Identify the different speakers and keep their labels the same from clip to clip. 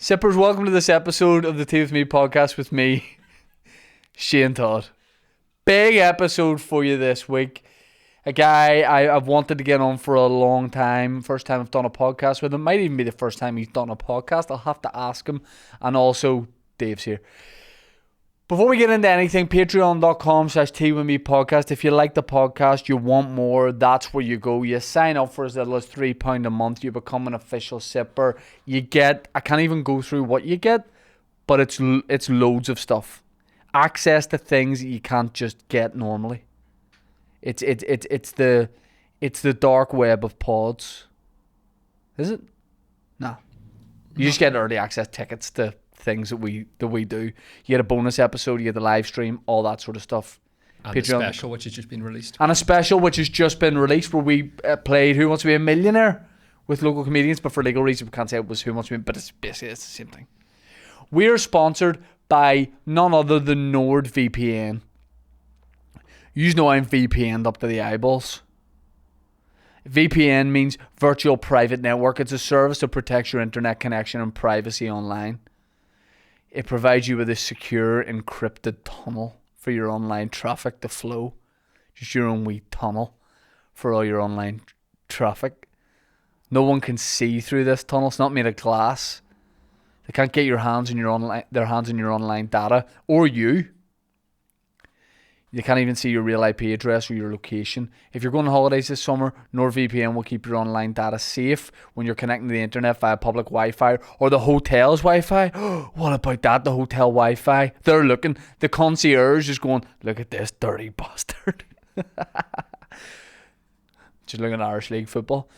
Speaker 1: Sippers, welcome to this episode of the Tea With Me podcast with me, Shane Todd. Big episode for you this week. A guy I've wanted to get on for a long time. First time I've done a podcast with him. Might even be the first time he's done a podcast. I'll have to ask him. And also, Dave's here. Before we get into anything, patreon.com/teawithme podcast. If you like the podcast, you want more, that's where you go. You sign up for as little as £3 a month. You become an official sipper. You get, I can't even go through what you get, but it's loads of stuff. Access to things that you can't just get normally. It's the dark web of pods. Is it? No. You just get early access tickets to things that we do. You get a bonus episode, you get the live stream, all that sort of stuff.
Speaker 2: And Patreon. A special which has just been released.
Speaker 1: And a special which has just been released where we played Who Wants to Be a Millionaire with local comedians, but for legal reasons we can't say it was Who Wants to Be, but it's basically the same thing. We're sponsored by none other than NordVPN. You know I'm VPN'd up to the eyeballs. VPN means virtual private network. It's a service that protects your internet connection and privacy online. It provides you with a secure, encrypted tunnel for your online traffic to flow. Just your own wee tunnel for all your online traffic. No one can see through this tunnel. It's not made of glass. They can't get their hands on your online data or you. You can't even see your real IP address or your location. If you're going on holidays this summer, NordVPN will keep your online data safe when you're connecting to the internet via public Wi-Fi or the hotel's Wi-Fi. What about that? The hotel Wi-Fi? They're looking. The concierge is going, look at this dirty bastard. Just looking at Irish League football.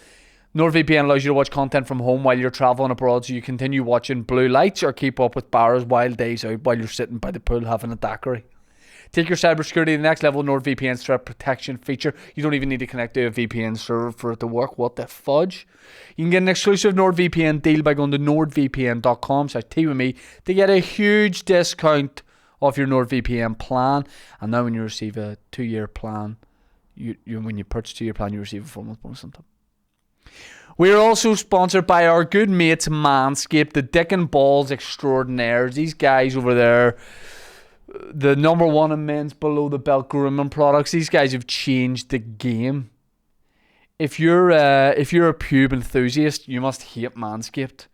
Speaker 1: NordVPN allows you to watch content from home while you're travelling abroad, so you continue watching blue lights or keep up with Barra's wild days out while you're sitting by the pool having a daiquiri. Take your cybersecurity to the next level. NordVPN's threat protection feature. You don't even need to connect to a VPN server for it to work. What the fudge? You can get an exclusive NordVPN deal by going to nordvpn.com/teawithme to get a huge discount off your NordVPN plan. And now when you receive a 2-year plan, when you purchase a 2-year plan, you receive a 4-month bonus on top. We are also sponsored by our good mates Manscaped, the dick and balls extraordinaires. These guys over there, the number one in men's below the belt grooming products. These guys have changed the game. If you're a pube enthusiast, you must hate Manscaped,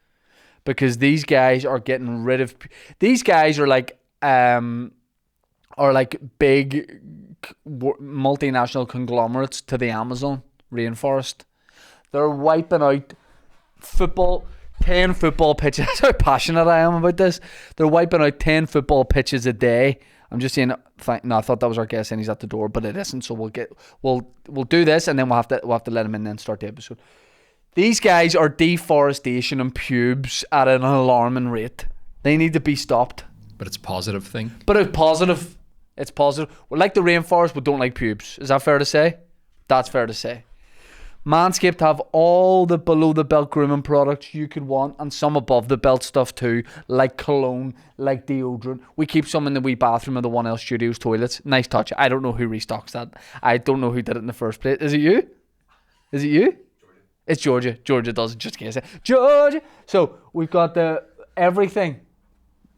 Speaker 1: because these guys are getting rid of. These guys are like big multinational conglomerates to the Amazon rainforest. They're wiping out 10 football pitches. That's how passionate I am about this. They're wiping out 10 football pitches a day. I'm just saying. No, I thought that was our guest and he's at the door, but it isn't. So we'll do this and then we'll have to let him in and then start the episode. These guys are deforestation and pubes at an alarming rate. They need to be stopped.
Speaker 2: But it's a positive thing.
Speaker 1: But it's positive. It's positive. We like the rainforest, but don't like pubes. Is that fair to say? That's fair to say. Manscaped have all the below the belt grooming products you could want, and some above the belt stuff too, like cologne, like deodorant. We keep some in the wee bathroom of the 1L Studios toilets. Nice touch. I don't know who restocks that. I don't know who did it in the first place. Is it you? Is it you? Georgia. It's Georgia. Georgia does it, just in case. Georgia. So we've got the everything.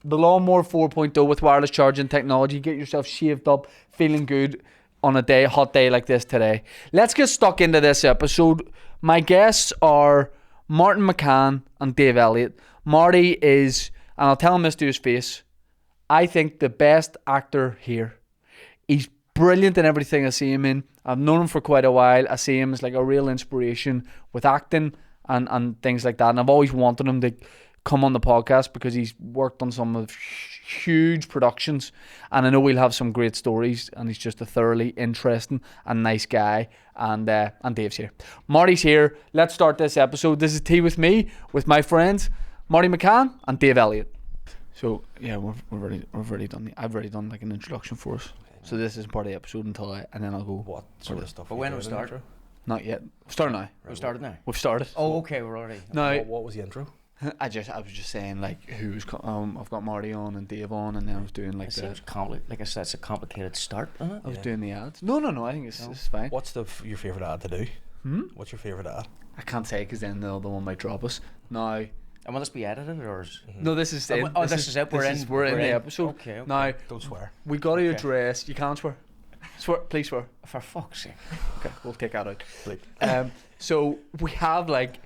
Speaker 1: The Lawnmower 4.0 with wireless charging technology. Get yourself shaved up, feeling good on a hot day like this today. Let's get stuck into this episode. My guests are Martin McCann and Dave Elliott. Marty is, and I'll tell him this to his face, I think the best actor here. He's brilliant in everything I see him in. I've known him for quite a while. I see him as like a real inspiration with acting and things like that. And I've always wanted him to come on the podcast because he's worked on some of huge productions, and I know we'll have some great stories, and he's just a thoroughly interesting and nice guy. And Dave's here. Marty's here. Let's start this episode. This is Tea With Me with my friends Marty McCann and Dave Elliott. So yeah, we've already done I've already done like an introduction for us. So this is part of the episode and then I'll go
Speaker 3: what sort of stuff.
Speaker 4: But when do we start?
Speaker 1: Not yet. We've started now.
Speaker 4: We started now.
Speaker 1: We've started.
Speaker 4: Oh, okay, we're already.
Speaker 1: No.
Speaker 3: What was the intro?
Speaker 1: I was just saying like I've got Marty on and Dave on, and then I was doing like
Speaker 4: like I said, it's a complicated start, isn't it?
Speaker 1: I was doing the ads. No, I think it's fine.
Speaker 3: What's your favourite ad to do? What's your favourite ad?
Speaker 1: I can't say because then the other one might drop us. Now,
Speaker 4: And will this be edited or?
Speaker 1: No, this is it.
Speaker 4: This is it. We're in
Speaker 1: the episode.
Speaker 4: Okay.
Speaker 1: Now,
Speaker 3: Don't swear.
Speaker 1: we got to address. You can't swear. Swear, please swear.
Speaker 4: For fuck's sake.
Speaker 1: Okay, we'll take that out. So we have like,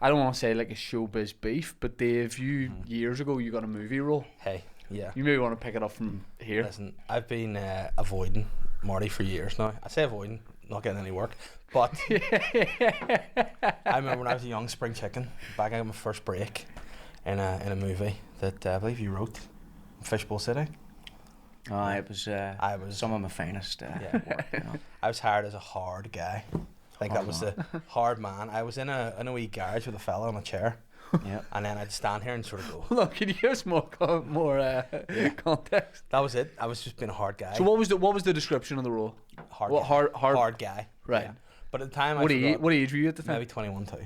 Speaker 1: I don't want to say like a showbiz beef, but Dave, years ago you got a movie role.
Speaker 3: Hey, yeah.
Speaker 1: You maybe want to pick it up from here.
Speaker 3: Listen, I've been avoiding Marty for years now. I say avoiding, not getting any work. But I remember when I was a young spring chicken, back at my first break in a movie that I believe you wrote, Fishbowl City.
Speaker 4: Oh, it was. I was some of my finest work. You know.
Speaker 3: I was hired as a hard guy. Like that was the hard man. I was in a wee garage with a fella on a chair.
Speaker 4: Yeah.
Speaker 3: And then I'd stand here and sort of go.
Speaker 1: Look, can you give us more context?
Speaker 3: That was it. I was just being a hard guy.
Speaker 1: So what was the description of the role?
Speaker 3: Hard guy.
Speaker 1: Right.
Speaker 3: Yeah. But at the time,
Speaker 1: what age were you at the time?
Speaker 3: Maybe 21 too.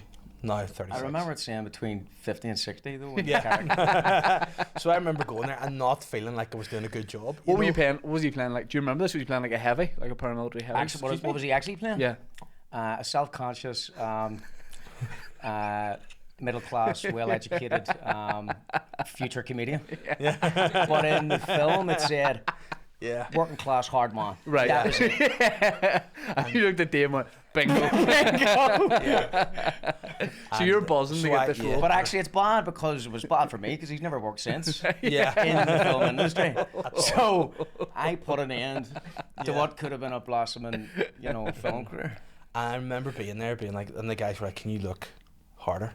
Speaker 3: No, 36.
Speaker 4: I remember it saying between 50 and 60 though.
Speaker 3: Yeah. So I remember going there and not feeling like I was doing a good job.
Speaker 1: What were you playing? What was he playing like? Do you remember this? Was he playing like a heavy, like a paramilitary heavy?
Speaker 4: Actually, what was he actually playing?
Speaker 1: Yeah.
Speaker 4: A self-conscious, middle class, well-educated, future comedian.
Speaker 3: Yeah.
Speaker 4: But in the film, it said.
Speaker 3: Yeah.
Speaker 4: Working class hard man.
Speaker 1: Right.
Speaker 4: That was it.
Speaker 1: And you looked at Dave and went, bingo.
Speaker 3: Yeah.
Speaker 1: So you're buzzing to get this role.
Speaker 4: But actually it's bad because it was bad for me because he's never worked since
Speaker 3: Yeah.
Speaker 4: in the film industry. So I put an end to what could have been a blossoming, film career.
Speaker 3: I remember being there, being like, and the guys were like, "Can you look harder?"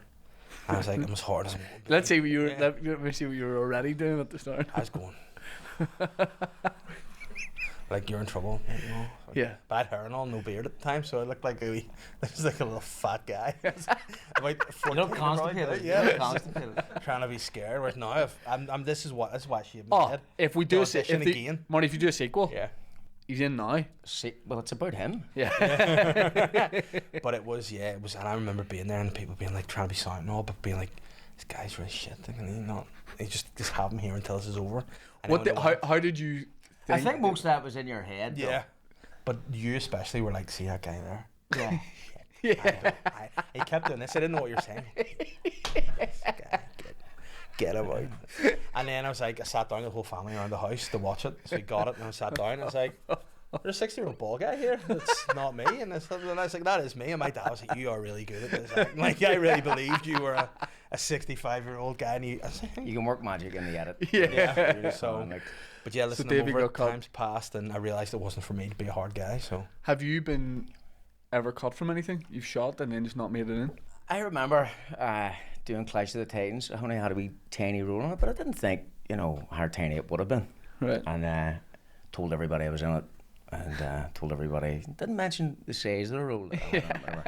Speaker 3: And I was like, "I'm as hard as I want."
Speaker 1: Let's see what you were. Let me see what you were already doing at the start.
Speaker 3: I was going. Like you're in trouble, you know.
Speaker 1: Yeah.
Speaker 3: Bad hair and all, no beard at the time, so I looked like a little fat guy. About 14
Speaker 4: Look constipated.
Speaker 3: probably, yeah.
Speaker 4: Constipated.
Speaker 3: Trying to be scared. Whereas now, I'm this is why she had me
Speaker 1: Oh,
Speaker 3: head.
Speaker 1: if we do a
Speaker 3: Audition again.
Speaker 1: Marty, if you do a sequel,
Speaker 3: Yeah.
Speaker 1: he's in now.
Speaker 4: See, well, it's about him.
Speaker 1: Yeah.
Speaker 3: But it was, and I remember being there and people being like trying to be silent and all, but being like, this guy's really shit. Like, and he just have him here until this is over. And
Speaker 1: How did you?
Speaker 4: I think most of that was in your head. Though.
Speaker 3: Yeah. But you especially were like, see that guy there?
Speaker 4: Yeah.
Speaker 1: Yeah.
Speaker 3: He kept doing this. I didn't know what you were saying. Get him out. And then I sat down with the whole family around the house to watch it. So we got it and I sat down and I was like, there's a 60-year-old ball guy here. That's not me. And I was like, that is me. And my dad was like, you are really good at this. Like, I really believed you were a 65-year-old guy. And you
Speaker 4: can work magic in the edit.
Speaker 1: Yeah.
Speaker 3: So, but yeah, listen, times passed and I realised it wasn't for me to be a hard guy. So,
Speaker 1: have you been ever cut from anything? You've shot and then just not made it in?
Speaker 4: I remember doing Clash of the Titans. I only had a wee tiny role in it, but I didn't think, how tiny it would have been.
Speaker 1: Right.
Speaker 4: And told everybody I was in it. And told everybody, didn't mention the size of the role. Remember.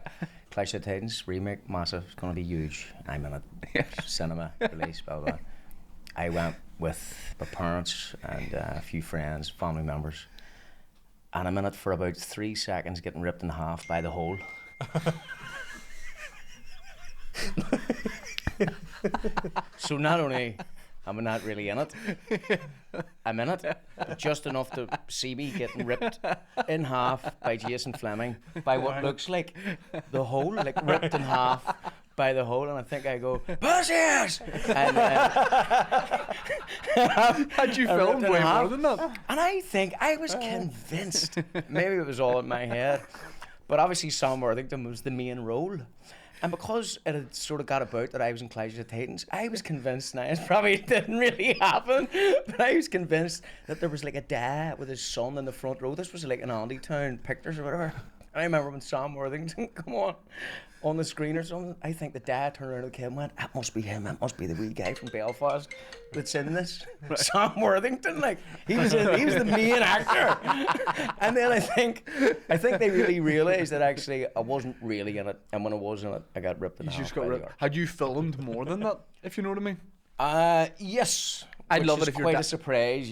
Speaker 4: Clash of the Titans remake, massive, it's going to be huge. I'm in it. Cinema release, blah, blah, blah. I went with my parents and a few friends, family members. And I'm in it for about 3 seconds, getting ripped in half by the hole. So not only am I not really in it, I'm in it, just enough to see me getting ripped in half by Jason Fleming by what looks like the hole, like ripped in half by the hole, and I think I go, Pussies! And
Speaker 1: had you filmed way more than that?
Speaker 4: And I think I was convinced, maybe it was all in my head, but obviously Sam Worthington was the main role. And because it had sort of got about that I was in Clash of the Titans, I was convinced, now it probably didn't really happen, but I was convinced that there was like a dad with his son in the front row. This was like an Andy Town Pictures or whatever. And I remember when Sam Worthington come on the screen or something, I think the dad turned around to the kid and went, that must be him, that must be the wee guy from Belfast that's in this. Right. Sam Worthington, like, he was the main actor. And then I think they really realised that actually I wasn't really in it, and when I was in it, I got ripped in half.
Speaker 1: You just got ripped. Had you filmed more than that, if you know what I mean?
Speaker 4: Yes.
Speaker 1: I'd love it if you're
Speaker 4: quite a surprise,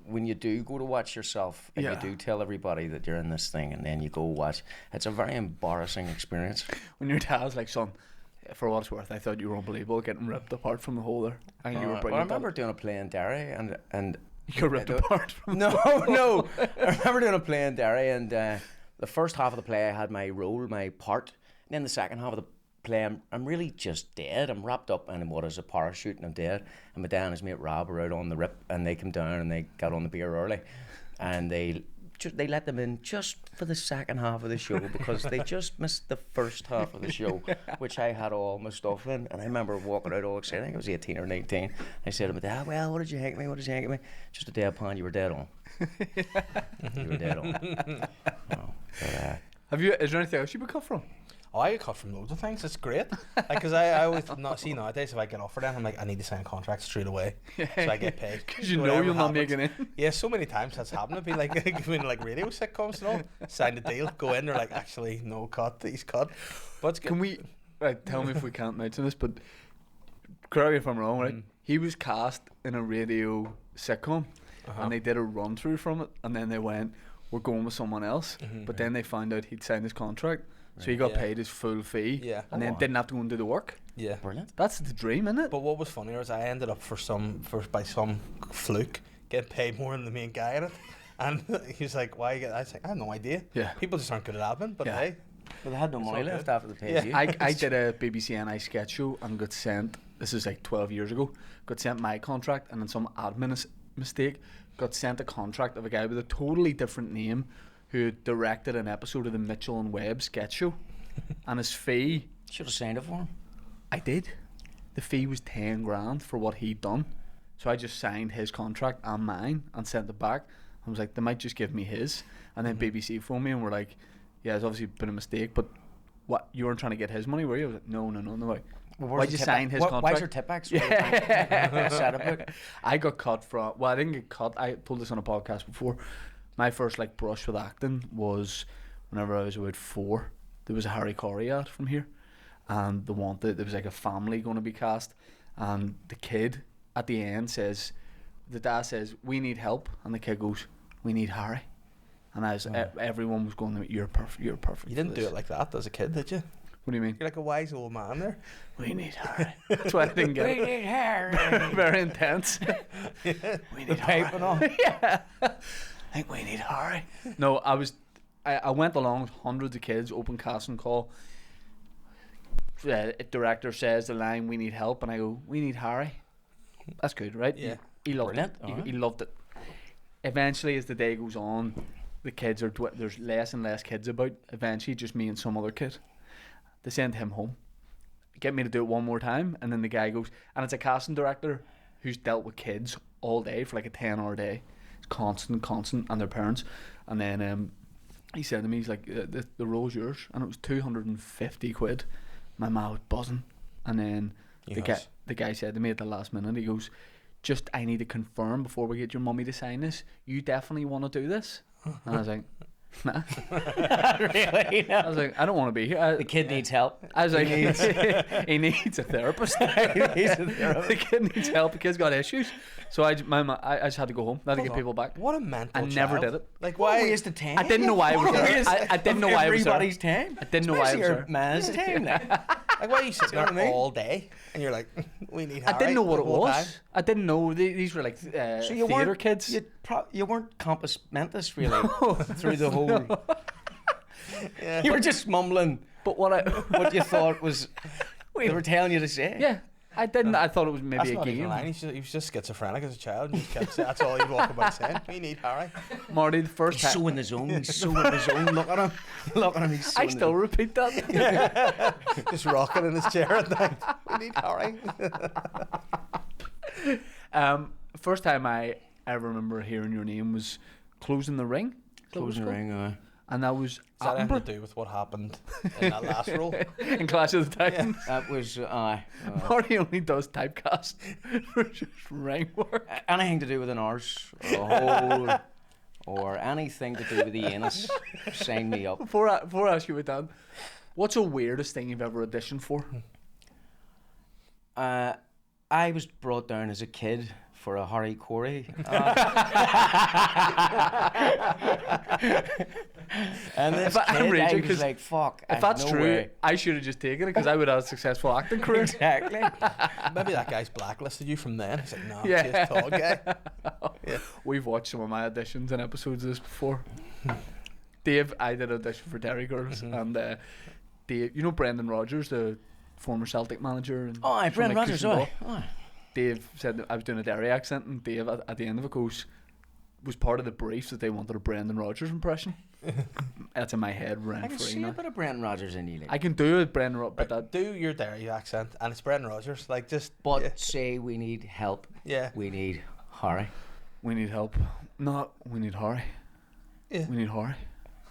Speaker 4: when you do go to watch yourself and you do tell everybody that you're in this thing and then you go watch, it's a very embarrassing experience.
Speaker 1: When your dad's like, son, for what it's worth, I thought you were unbelievable getting ripped apart from the hole there. And you were brilliant.
Speaker 4: Well, I remember doing a play in Derry and
Speaker 1: you got ripped apart from
Speaker 4: No. I remember doing a play in Derry and the first half of the play I had my role, my part, and then the second half of the playing. I'm really just dead. I'm wrapped up in what is a parachute and I'm dead. And my dad and his mate Rob were out on the rip and they came down and they got on the beer early, and they let them in just for the second half of the show because they just missed the first half of the show, which I had all my stuff in. And I remember walking out all excited. I think I was 18 or 19. I said to my dad, "Well, what did you think of me? What did you think of me?" "Just a deadpan. You were dead on." You were dead on. Oh, but,
Speaker 1: Is there anything else you would cut from?
Speaker 3: Oh, I get cut from loads of things. It's great. Like, because I always not see nowadays if I get offered anything, I'm like, I need to sign a contract straight away so I get paid.
Speaker 1: Because you know you'll not make it in.
Speaker 3: Yeah, so many times that's happened. It'd be like when like radio sitcoms and all, sign the deal, go in, they're like, actually, no, cut, he's cut. But it's good.
Speaker 1: Can we, right, tell me if we can't mention this, but correct me if I'm wrong, right? He was cast in a radio sitcom and they did a run through from it, and then they went, we're going with someone else. But then they found out he'd signed his contract. So he got paid his full fee, and then didn't have to go and do the work.
Speaker 3: Yeah,
Speaker 4: brilliant.
Speaker 1: That's the dream, isn't it?
Speaker 3: But what was funnier is I ended up by some fluke getting paid more than the main guy in it, and he was like, "Why you get?" I was like, "I have no idea.
Speaker 1: Yeah,
Speaker 3: people just aren't good at admin." But hey,
Speaker 4: well, they had no money left after the pay.
Speaker 3: Yeah.
Speaker 1: I did a BBC NI sketch show and got sent. This is like 12 years ago. Got sent my contract, and then some admin mistake got sent a contract of a guy with a totally different name who directed an episode of the Mitchell and Webb sketch show. And his fee,
Speaker 4: should have signed it for him.
Speaker 1: I did. The fee was 10 grand for what he'd done. So I just signed his contract and mine and sent it back. I was like, they might just give me his. And then BBC phoned me and were like, yeah, it's obviously been a mistake, but what, you weren't trying to get his money, were you? I was like, no. Like,
Speaker 4: well,
Speaker 1: why'd you sign his contract?
Speaker 4: Why's your tip back? Yeah.
Speaker 1: I got cut from, well, I didn't get cut. I told this on a podcast before. My first like brush with acting was whenever I was about 4. There was a Harry Corey ad from here, and there was like a family going to be cast, and the kid at the end says, the dad says, "We need help," and the kid goes, "We need Harry," and everyone was going, "You're perfect. You're perfect."
Speaker 3: You didn't do it like that as a kid, did you?
Speaker 1: What do you mean?
Speaker 3: You're like a wise old man there.
Speaker 1: We need Harry. That's why I didn't get it.
Speaker 4: We need Harry.
Speaker 1: Very intense.
Speaker 3: Yeah.
Speaker 1: We need
Speaker 4: Harry.
Speaker 1: and all. Yeah. I think we need Harry. No, I went along with hundreds of kids, open casting call. Director says the line, "We need help," and I go, "We need Harry." That's good, right?
Speaker 3: Yeah.
Speaker 1: He loved it.
Speaker 4: Brilliant.
Speaker 1: He loved it. Eventually, as the day goes on, the kids there's less and less kids about. Eventually, just me and some other kid. They send him home, get me to do it one more time, and then the guy goes, and it's a casting director who's dealt with kids all day for like a 10-hour day. It's constant, and their parents, and then he said to me, he's like, the role's yours, and it was 250 quid. My mouth was buzzing, and then the guy said to me at the last minute, he goes, "Just, I need to confirm before we get your mummy to sign this, you definitely want to do this?" And I was like, nah.
Speaker 4: Really? No.
Speaker 1: I was like, I don't want to be here.
Speaker 4: The kid needs help.
Speaker 1: I was like, he needs a therapist. The kid needs help. The kid's got issues. So I just had to go home. I had to get people back.
Speaker 3: What a mental
Speaker 1: I never did it.
Speaker 3: Like,
Speaker 4: What
Speaker 3: why?
Speaker 4: a waste of time.
Speaker 1: I didn't know why I was there. I didn't know why I was there.
Speaker 4: Everybody's time.
Speaker 1: I didn't know why I was
Speaker 4: Especially
Speaker 1: there.
Speaker 4: your man's time.
Speaker 3: Like, why are you sitting
Speaker 4: You know what I
Speaker 3: there
Speaker 4: mean?
Speaker 3: all day and you're like, "We need Harry."
Speaker 1: I didn't know what
Speaker 3: the
Speaker 1: it
Speaker 3: whole
Speaker 1: was.
Speaker 3: time?
Speaker 1: I didn't know these were like
Speaker 4: So
Speaker 1: theatre kids.
Speaker 4: You weren't compass mentis really through the whole.
Speaker 3: Yeah.
Speaker 4: You were just mumbling
Speaker 1: But what
Speaker 4: what you thought was they were telling you to say.
Speaker 1: yeah, I didn't. I thought it was maybe
Speaker 3: That's
Speaker 1: a
Speaker 3: not even
Speaker 1: game.
Speaker 3: a line. He was just schizophrenic as a child. And just kept saying, that's all he'd walk about saying. "We need Harry."
Speaker 1: Marty, the first
Speaker 4: He's
Speaker 1: time.
Speaker 4: so in the zone. He's so in the zone. Look at him. Look at him. He's so
Speaker 1: I
Speaker 4: in the
Speaker 1: still
Speaker 4: zone.
Speaker 1: repeat that.
Speaker 3: Just rocking in his chair at night. "We need Harry."
Speaker 1: First time I ever remember hearing your name was Closing the Ring.
Speaker 4: Closing the ring.
Speaker 1: And that was
Speaker 3: Does that have
Speaker 1: Attenborough
Speaker 3: to do with what happened in that last role?
Speaker 1: in Clash of the Titans.
Speaker 4: That was
Speaker 1: Marty only does typecast for just ring work.
Speaker 4: anything to do with an arse or a hole or anything to do with the anus. Sign me up.
Speaker 1: Before I ask you about that, what's the weirdest thing you've ever auditioned for?
Speaker 4: I was brought down as a kid for a Harry Corey. And this
Speaker 1: If I'm
Speaker 4: kid,
Speaker 1: raging,
Speaker 4: I was
Speaker 1: 'cause
Speaker 4: like, fuck.
Speaker 1: If that's true, I should have just taken it because I would have had a successful acting career.
Speaker 4: Exactly.
Speaker 3: Maybe that guy's blacklisted you from then. He's like, "No,
Speaker 1: Yeah.
Speaker 3: just tall guy." Yeah.
Speaker 1: We've watched some of my auditions and episodes of this before. Dave, I did audition for Derry Girls, and Dave, you know Brendan Rodgers, the former Celtic manager. And
Speaker 4: Oh, aye,
Speaker 1: from,
Speaker 4: Brendan
Speaker 1: like,
Speaker 4: Rodgers,
Speaker 1: Christian
Speaker 4: aye.
Speaker 1: Ball.
Speaker 4: Aye.
Speaker 1: Dave said that I was doing a Derry accent, and Dave at the end of it goes, was part of the brief that they wanted a Brendan Rodgers impression. That's in my head, rent
Speaker 4: I can
Speaker 1: free
Speaker 4: see
Speaker 1: now.
Speaker 4: a bit of Brendan Rodgers in you. Like.
Speaker 1: I can do it, Brendan Rodgers, but that.
Speaker 3: Do your Derry accent, and it's Brendan Rodgers. Like just.
Speaker 4: But
Speaker 3: yeah.
Speaker 4: say we need help.
Speaker 3: Yeah.
Speaker 4: We need Harry.
Speaker 1: We need help. No, we need Harry.
Speaker 3: Yeah.
Speaker 1: We need Harry.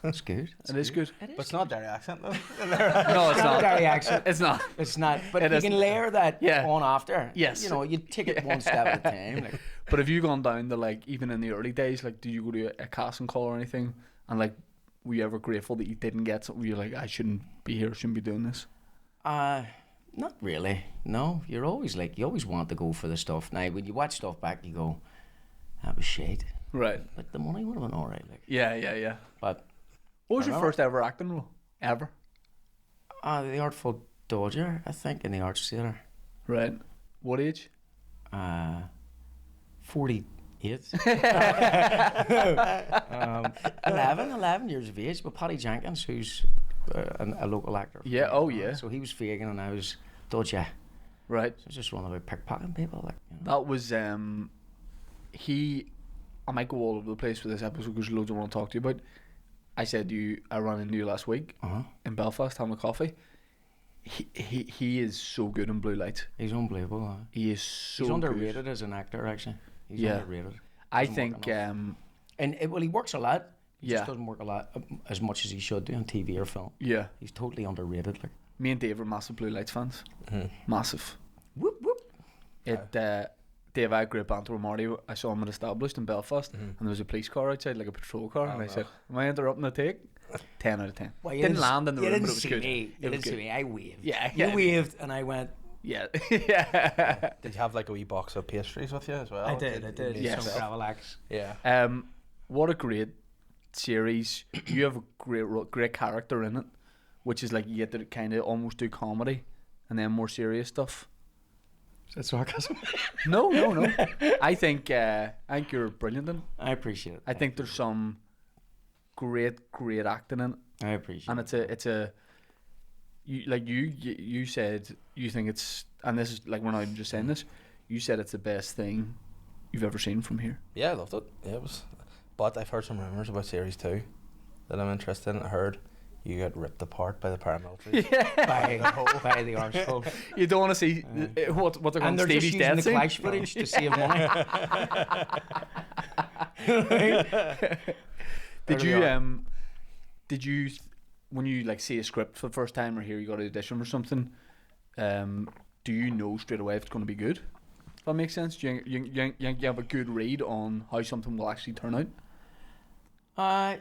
Speaker 4: That's good.
Speaker 1: It is good.
Speaker 4: It is.
Speaker 3: But it's not Derry accent though.
Speaker 1: No, it's not.
Speaker 4: Derry accent.
Speaker 1: It's not.
Speaker 4: It's not. But
Speaker 1: It
Speaker 4: you
Speaker 1: isn't.
Speaker 4: can layer that
Speaker 1: Yeah.
Speaker 4: on after.
Speaker 1: Yes.
Speaker 4: You know, you take it one step at a time. Like.
Speaker 1: But have you gone down to, like, even in the early days, like, do you go to a casting call or anything, and, like, were you ever grateful that you didn't get something? Were you like, I shouldn't be here, shouldn't be doing this?
Speaker 4: Not really. No, you're always like, you always want to go for the stuff. Now, when you watch stuff back, you go, that was shit.
Speaker 1: Right.
Speaker 4: But the money would have been alright. Like.
Speaker 1: Yeah.
Speaker 4: But
Speaker 1: What was
Speaker 4: I
Speaker 1: your
Speaker 4: remember-
Speaker 1: first ever acting role? Ever?
Speaker 4: the Artful Dodger, I think, in the Arts Theatre.
Speaker 1: Right. What age?
Speaker 4: 48. 11 years of age. But Paddy Jenkins, who's a local actor.
Speaker 1: Yeah, oh yeah.
Speaker 4: So he was Fagin and I was Dodger.
Speaker 1: Right.
Speaker 4: So just running about pickpocketing people. Like, you know.
Speaker 1: That was, I might go all over the place with this episode because loads I want to talk to you about. I said I ran into you last week in Belfast having a coffee. He is so good in Blue Lights.
Speaker 4: He's unbelievable.
Speaker 1: He is so
Speaker 4: He's
Speaker 1: good.
Speaker 4: underrated as an actor, actually. He's
Speaker 1: Yeah.
Speaker 4: underrated.
Speaker 1: I
Speaker 4: Doesn't
Speaker 1: think,
Speaker 4: work enough. Well, he works a lot. He
Speaker 1: Yeah.
Speaker 4: just doesn't work a lot as much as he should do on TV or film.
Speaker 1: yeah,
Speaker 4: He's totally underrated. Like,
Speaker 1: me and Dave are massive Blue Lights fans. Massive.
Speaker 4: whoop whoop.
Speaker 1: Dave, I had great banter with Marty. I saw him at Established in Belfast, and there was a police car outside, like a patrol car, and I said, "Am I interrupting the take?" 10 out of 10.
Speaker 4: Well, you
Speaker 1: Didn't land in the
Speaker 4: you
Speaker 1: room,
Speaker 4: didn't
Speaker 1: but it was
Speaker 4: see
Speaker 1: good.
Speaker 4: Me.
Speaker 1: It
Speaker 4: You
Speaker 1: was
Speaker 4: didn't see
Speaker 1: good.
Speaker 4: me. I waved.
Speaker 1: Yeah,
Speaker 4: You
Speaker 1: yeah.
Speaker 4: waved, and I went.
Speaker 1: Yeah, yeah.
Speaker 3: Did you have like a wee box of pastries with you as well?
Speaker 4: I did.
Speaker 3: You made
Speaker 1: Yes.
Speaker 4: Some
Speaker 3: yourself?
Speaker 4: gravel axe.
Speaker 3: Yeah.
Speaker 1: What a great series. You have a great character in it, which is like you get to kind of almost do comedy and then more serious stuff.
Speaker 4: Is that sarcasm?
Speaker 1: No. I think you're brilliant in it.
Speaker 4: I appreciate it.
Speaker 1: I think there's some great acting in it,
Speaker 4: I appreciate
Speaker 1: and
Speaker 4: it.
Speaker 1: it's a you said you think it's, and this is like, we're not even just saying this, you said it's the best thing you've ever seen from here.
Speaker 3: Yeah, I loved it. Yeah, it was. But I've heard some rumours about series 2 that I'm interested in. I heard you get ripped apart by the paramilitaries.
Speaker 4: by the arsehole.
Speaker 1: You don't want to see what they're
Speaker 4: And
Speaker 1: calling
Speaker 4: they're just
Speaker 1: Stevie's
Speaker 4: using
Speaker 1: death
Speaker 4: the
Speaker 1: scene.
Speaker 4: clash footage to save money.
Speaker 1: Did you when you like see a script for the first time or hear you got an audition or something, do you know straight away if it's going to be good? If that makes sense? Do you have a good read on how something will actually turn out?
Speaker 4: I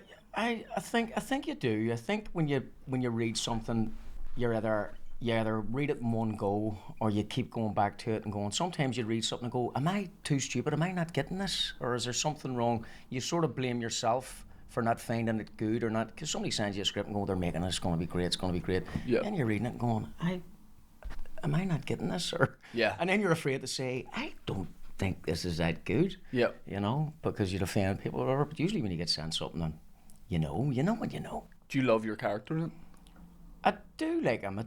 Speaker 4: think you do. I think when you read something, you either read it in one go or you keep going back to it and going. Sometimes you read something and go, "Am I too stupid? Am I not getting this? Or is there something wrong?" You sort of blame yourself for not finding it good or not, because somebody sends you a script and go, "They're making it. It's going to be great. It's going to be great."
Speaker 1: Yeah.
Speaker 4: And you're reading it and going, "Am I not getting this?" Or
Speaker 1: Yeah.
Speaker 4: And then you're afraid to say, "I don't think this is that good."
Speaker 1: Yeah.
Speaker 4: You know, because you'd offend people or whatever. But usually when you get sent something, and you know what you know.
Speaker 1: Do you love your character in it?
Speaker 4: I do like him. I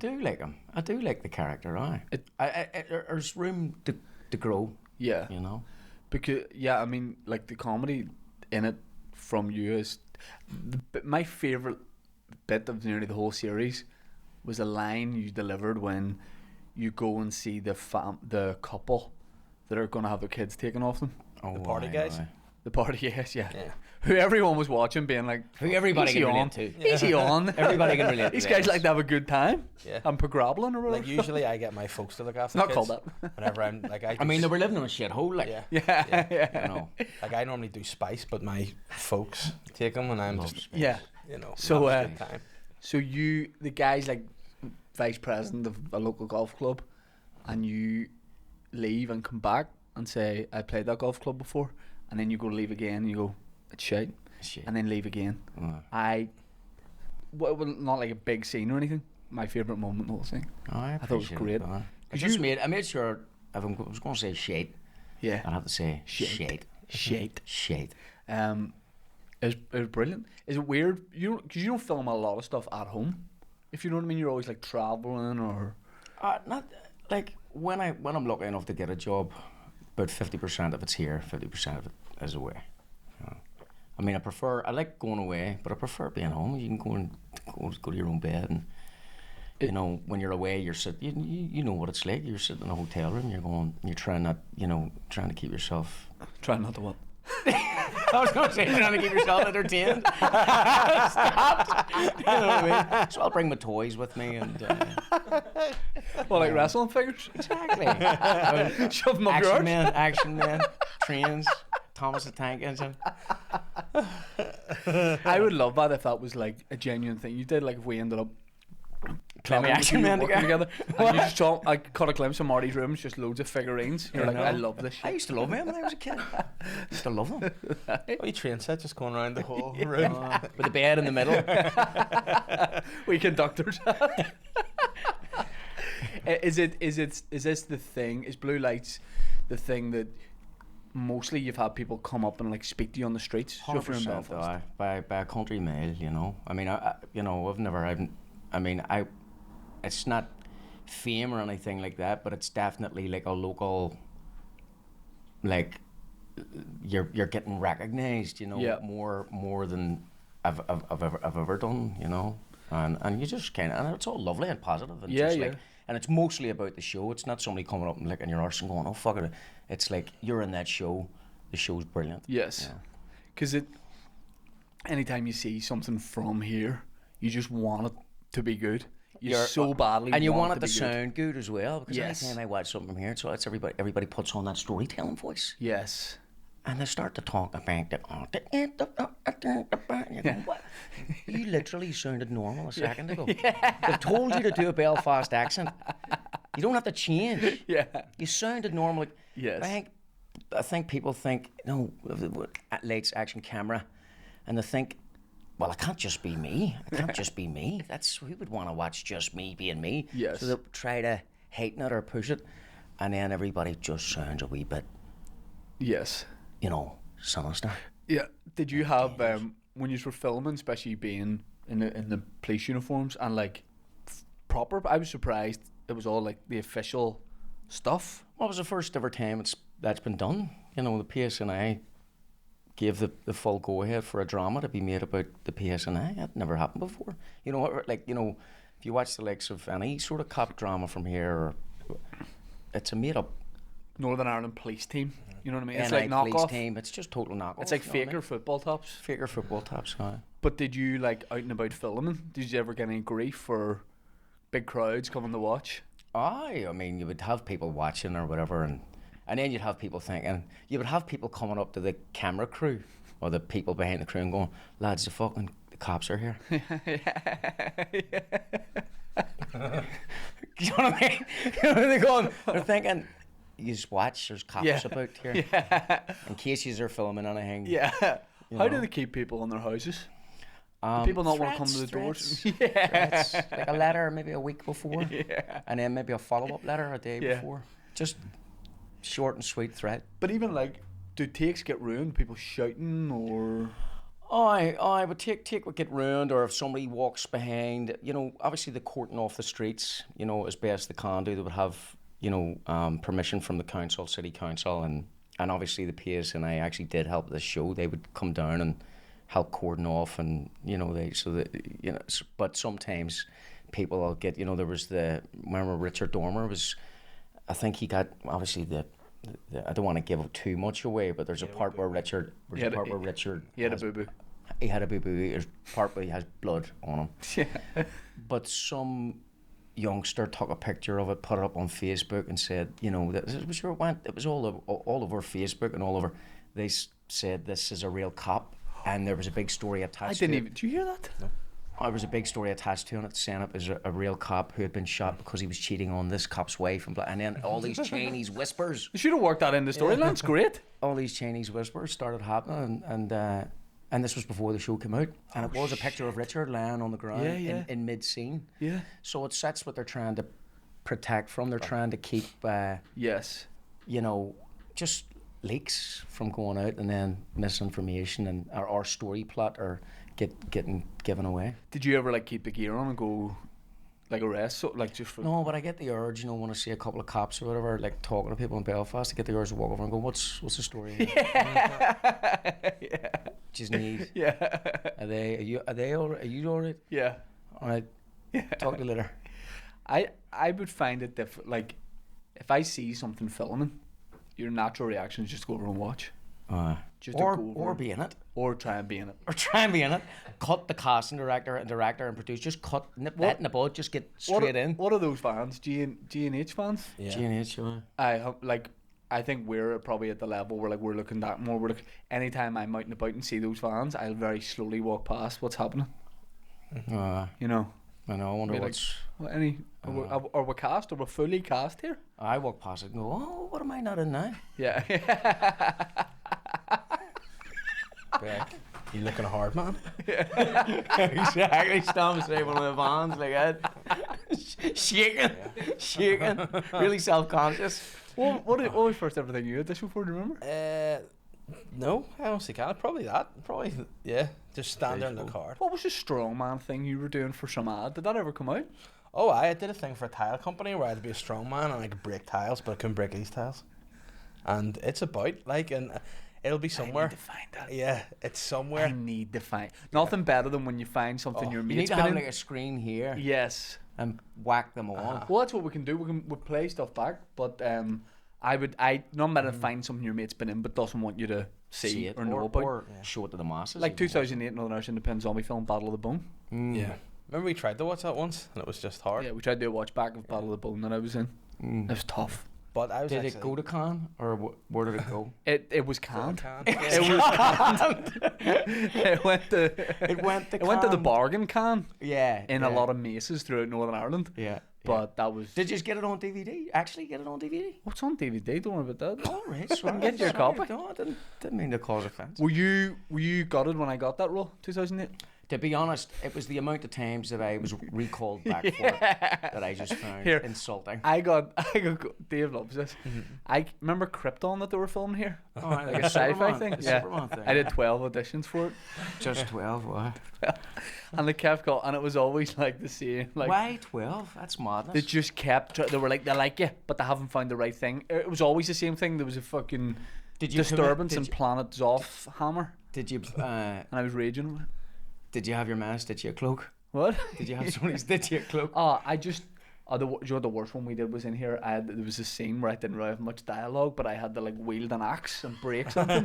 Speaker 4: do like the character. There's room to grow.
Speaker 1: Yeah.
Speaker 4: You know.
Speaker 1: Because I mean, like, the comedy in it from you is my favorite bit of nearly the whole series was a line you delivered when you go and see the couple that are going to have their kids taken off them.
Speaker 4: Oh,
Speaker 3: The party guys?
Speaker 1: The party, yes, yeah.
Speaker 3: Yeah.
Speaker 1: Who everyone was watching, being like,
Speaker 4: Who everybody
Speaker 1: "Easy
Speaker 4: can
Speaker 1: on,
Speaker 4: relate to."
Speaker 1: easy on.
Speaker 4: Everybody can relate to
Speaker 1: These guys
Speaker 4: this.
Speaker 1: like to have a good time.
Speaker 3: Yeah.
Speaker 1: And pagrabbling or whatever.
Speaker 3: Like usually I get my folks to look after
Speaker 1: Not
Speaker 3: the
Speaker 1: called
Speaker 3: kids.
Speaker 1: that.
Speaker 3: Whenever I'm like
Speaker 4: I mean, they were living in a shithole. Like,
Speaker 3: yeah.
Speaker 1: Yeah.
Speaker 4: you know.
Speaker 3: Like I normally do spice, but my folks take them and I'm just
Speaker 1: Yeah.
Speaker 3: you know.
Speaker 1: So,
Speaker 3: having a good time.
Speaker 1: So the guy's like vice president of a local golf club, and you leave and come back and say, "I played that golf club before," and then you go to leave again and you go, "It's shite,"
Speaker 4: Shit.
Speaker 1: and then leave again. Well, not like a big scene or anything. My favourite moment in the whole thing.
Speaker 4: Oh, I
Speaker 1: thought it was
Speaker 4: appreciate
Speaker 1: great.
Speaker 4: I made sure if I was going to say shit,
Speaker 1: Yeah.
Speaker 4: I'd have to say
Speaker 1: Shite.
Speaker 4: shit.
Speaker 1: Shite. It was brilliant. Is it weird? Because you don't film a lot of stuff at home. If you know what I mean, you're always like traveling or.
Speaker 4: Not like when I'm lucky enough to get a job, about 50% of it's here, 50% of it is away. You know? I mean, I like going away, but I prefer being home. You can go to your own bed, and you know, when you're away, you know what it's like. You're sitting in a hotel room, you're trying to keep yourself.
Speaker 1: Trying not to what?
Speaker 4: I was going to say, trying to keep yourself entertained. Stopped. You know what I mean? So I'll bring my toys with me and.
Speaker 1: Well, like wrestling figures.
Speaker 4: Exactly.
Speaker 1: Shove them up your arse.
Speaker 4: Action man, trains, Thomas the Tank Engine.
Speaker 1: I would love that if that was like a genuine thing you did. Like if we ended up
Speaker 4: Clemmy Action Man
Speaker 1: together, and you just saw. I caught a glimpse of Marty's room, just loads of figurines. You're like, I love this shit.
Speaker 4: I used to love him when I was a kid. I used to love him.
Speaker 3: Oh, you train set just going around the whole room.
Speaker 4: With the bed in the middle.
Speaker 1: We conductors. Is this the thing? Is blue lights the thing that mostly you've had people come up and like speak to you on the streets?
Speaker 4: 100% by a country mile, you know. I mean, it's not fame or anything like that, but it's definitely like a local, like you're getting recognized, you know, more than I've ever done, you know, and you just kind of, and it's all lovely and positive, and like, and it's mostly about the show. It's not somebody coming up and licking your arse and going, oh fuck it. It's like you're in that show. The show's brilliant.
Speaker 1: Yes, because anytime you see something from here, you just want it to be good. You so badly
Speaker 4: and you want it to
Speaker 1: be
Speaker 4: sound good as well, because anytime I watch something from here, so it's everybody puts on that storytelling voice.
Speaker 1: Yes.
Speaker 4: And they start to talk about what? You literally sounded normal a second ago. They've told you to do a Belfast accent. You don't have to change.
Speaker 1: Yeah.
Speaker 4: You sounded normal. Like,
Speaker 1: yes.
Speaker 4: I think people think, no, lights, action, camera, and they think, well, it can't just be me. It can't just be me. Who would want to watch just me being me?
Speaker 1: Yes.
Speaker 4: So they try to heighten it or push it, and then everybody just sounds a wee bit.
Speaker 1: Yes.
Speaker 4: You know, sinister.
Speaker 1: Yeah. Did you have when you were filming, especially being in the police uniforms and like proper? I was surprised it was all like the official stuff.
Speaker 4: Well, it was the first ever time that's been done. You know, the PSNI gave the full go ahead for a drama to be made about the PSNI. That never happened before. You know, like, you know, if you watch the likes of any sort of cop drama from here, it's a made up
Speaker 1: Northern Ireland police team. You know what I mean? It's
Speaker 4: NI
Speaker 1: like knockoff.
Speaker 4: Police team. It's just total knockoff.
Speaker 1: It's like faker football tops.
Speaker 4: Faker football tops.
Speaker 1: But did you like out and about filming? Did you ever get any grief for big crowds coming to watch?
Speaker 4: I mean, you would have people watching or whatever, and then you'd have people thinking. You would have people coming up to the camera crew or the people behind the crew and going, "Lads, the cops are here." You know what I mean? They're thinking, you just watch, there's cops about here. Yeah. In case you're filming anything.
Speaker 1: Yeah. How
Speaker 4: know.
Speaker 1: do they keep people in their houses? Do people not want to come to the doors?
Speaker 4: Threats. Like a letter maybe a week before. Yeah. And then maybe a follow-up letter a day before. Just short and sweet threat.
Speaker 1: But even like, do takes get ruined? People shouting or...
Speaker 4: I would take would get ruined, or if somebody walks behind, you know, obviously the courting off the streets, you know, as best they can do. They would have, you know, permission from the council, city council, and obviously the PSNI actually did help this show. They would come down and help cordon off, and you know, but sometimes people will get, you know, remember Richard Dormer was, I think he got, obviously I don't want to give too much away, but there's a part where Richard, he had a boo-boo. He had a boo-boo. There's a part where he has blood on him. Yeah. But some youngster took a picture of it, put it up on Facebook, and said, you know, it was all over Facebook and all over. They said this is a real cop, and there was a big story attached.
Speaker 1: Did you hear that?
Speaker 4: No. There was a big story attached to it, saying it was a real cop who had been shot because he was cheating on this cop's wife, and then all these Chinese whispers.
Speaker 1: You should have worked that in the storyline. It's great.
Speaker 4: All these Chinese whispers started happening, and this was before the show came out, and it was a picture of Richard lying on the ground in mid-scene. Yeah. So that's what they're trying to protect from. They're trying to keep,
Speaker 1: yes,
Speaker 4: you know, just leaks from going out, and then misinformation and our story plot or getting given away.
Speaker 1: Did you ever like keep the gear on and go like arrest, so like just for
Speaker 4: No, but I get the urge, you know, when I see a couple of cops or whatever, like talking to people in Belfast, I get the urge to walk over and go, "What's the story?" Here?
Speaker 1: yeah,
Speaker 4: Just need.
Speaker 1: yeah,
Speaker 4: Are you all right? Are you all right?
Speaker 1: yeah.
Speaker 4: All right. Talk to you later.
Speaker 1: I would find it different. Like, if I see something filming, your natural reaction is just to go over and watch. Just to go over
Speaker 4: Or be in it.
Speaker 1: or try and be in it.
Speaker 4: Or try and be in it. Cut the casting director and producer. Just nip that in the bud. Just get straight in.
Speaker 1: What are those fans? G&H fans?
Speaker 3: Yeah.
Speaker 4: G&H, yeah.
Speaker 1: I think we're probably at the level where like we're looking that more. We're like, anytime I'm out and about and see those fans, I'll very slowly walk past what's happening. You know.
Speaker 4: I know. I wonder
Speaker 1: Be like,
Speaker 4: what's.
Speaker 1: Are we cast? Are we fully cast here?
Speaker 4: I walk past it and go, "Oh, what am I not in now?"
Speaker 1: Yeah.
Speaker 3: You looking hard, man?
Speaker 4: Exactly. Stand beside one of the vans like that, shaking, really self-conscious.
Speaker 1: What was the first ever thing you did this before? Do you remember?
Speaker 3: No, I honestly can't. Probably that. Probably, yeah. Just stand there in the car.
Speaker 1: What was the strongman thing you were doing for some ad? Did that ever come out?
Speaker 3: Oh, I did a thing for a tile company where I had to be a strongman and I could break tiles, but I couldn't break these tiles. And it's about like, and it'll be somewhere.
Speaker 1: I need to find that.
Speaker 3: Yeah, it's somewhere.
Speaker 1: I need to find nothing better than when you find something your
Speaker 4: You need
Speaker 1: mate's
Speaker 4: to
Speaker 1: been
Speaker 4: have
Speaker 1: in.
Speaker 4: like a screen here
Speaker 1: Yes.
Speaker 4: and whack them on.
Speaker 1: Well, that's what we can do. We'll play stuff back, but no matter find something your mate's been in, but doesn't want you to see
Speaker 4: it
Speaker 1: or know about.
Speaker 4: or show it to the masses.
Speaker 1: Like
Speaker 4: even.
Speaker 1: 2008, Northern Irish independent zombie film Battle of the Bone.
Speaker 3: Yeah. Remember we tried to watch that once and it was just hard.
Speaker 1: Yeah, we tried to do a watch back of Battle of the Bone that I was in. It was tough.
Speaker 3: But I was
Speaker 4: Did
Speaker 3: actually,
Speaker 4: it go to Cannes or where did it go?
Speaker 1: It was canned.
Speaker 3: It
Speaker 1: It was canned. It went to
Speaker 4: It
Speaker 1: went to the
Speaker 4: Cannes.
Speaker 1: bargain can
Speaker 4: Yeah.
Speaker 1: in a lot of maces throughout Northern Ireland.
Speaker 4: Yeah.
Speaker 1: But that was.
Speaker 4: Did you just get it on DVD? Actually, get it on DVD?
Speaker 1: What's on DVD? Don't worry about that.
Speaker 4: All right, sorry.
Speaker 1: Get your
Speaker 4: sorry.
Speaker 1: copy.
Speaker 4: No, I didn't mean to cause offence.
Speaker 1: Were you gutted when I got that role? 2008.
Speaker 4: To be honest, it was the amount of times that I was recalled back for it that I just found
Speaker 1: Here.
Speaker 4: insulting.
Speaker 1: I got. Dave loves this. I remember Krypton that they were filming here,
Speaker 4: Oh, right,
Speaker 1: like a sci-fi
Speaker 4: Superman-
Speaker 1: thing.
Speaker 4: the
Speaker 1: Yeah,
Speaker 4: Superman thing.
Speaker 1: I did 12 auditions for it,
Speaker 4: Just 12, why?
Speaker 1: and they kept going, and it was always like the same. Like
Speaker 4: Why 12? That's madness.
Speaker 1: they just kept. They were like they like you, but they haven't found the right thing. It was always the same thing. There was a fucking
Speaker 4: Did you
Speaker 1: disturbance
Speaker 4: commit-
Speaker 1: in Planet Zoff Hammer,
Speaker 4: Did you
Speaker 1: and I was raging.
Speaker 4: did you have your man stitch you a cloak?
Speaker 1: What?
Speaker 4: Did you have somebody stitch you a cloak?
Speaker 1: I just. Do you know what the worst one we did was in here? There was a scene where I didn't really have much dialogue, but I had to like wield an axe and break something.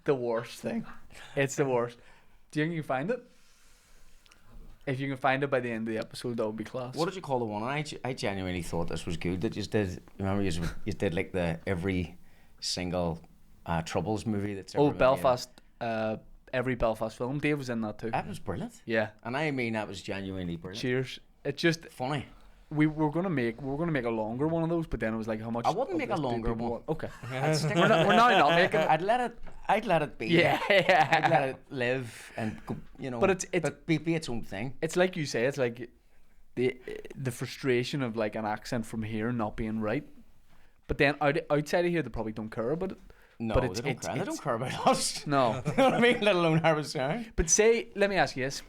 Speaker 1: The worst thing. It's the worst. Do you think you can find it? If you can find it by the end of the episode, that would be class.
Speaker 4: What did you call the one? I genuinely thought this was good. That you did. Remember, you did like the every single Troubles movie that's ever
Speaker 1: Oh,
Speaker 4: been
Speaker 1: Belfast. Every Belfast film. Dave was in that too.
Speaker 4: made. That was brilliant.
Speaker 1: Yeah.
Speaker 4: And I mean, that was genuinely brilliant.
Speaker 1: Cheers. It's just
Speaker 4: Funny.
Speaker 1: we were gonna make a longer one of those, but then it was like how much.
Speaker 4: I wouldn't
Speaker 1: of
Speaker 4: make a
Speaker 1: this do
Speaker 4: longer
Speaker 1: people
Speaker 4: one.
Speaker 1: want? Okay.
Speaker 4: I'd stick
Speaker 1: we're now not making it.
Speaker 4: I'd let it be.
Speaker 1: Yeah.
Speaker 4: I'd let it live and go,
Speaker 1: But it's
Speaker 4: be its own thing.
Speaker 1: It's like you say. It's like the frustration of like an accent from here not being right, but then outside of here they probably don't care about it.
Speaker 4: No,
Speaker 1: but
Speaker 4: they don't care. They don't care about us.
Speaker 1: No.
Speaker 4: You know what I mean? Let alone how it's sound.
Speaker 1: But let me ask you this: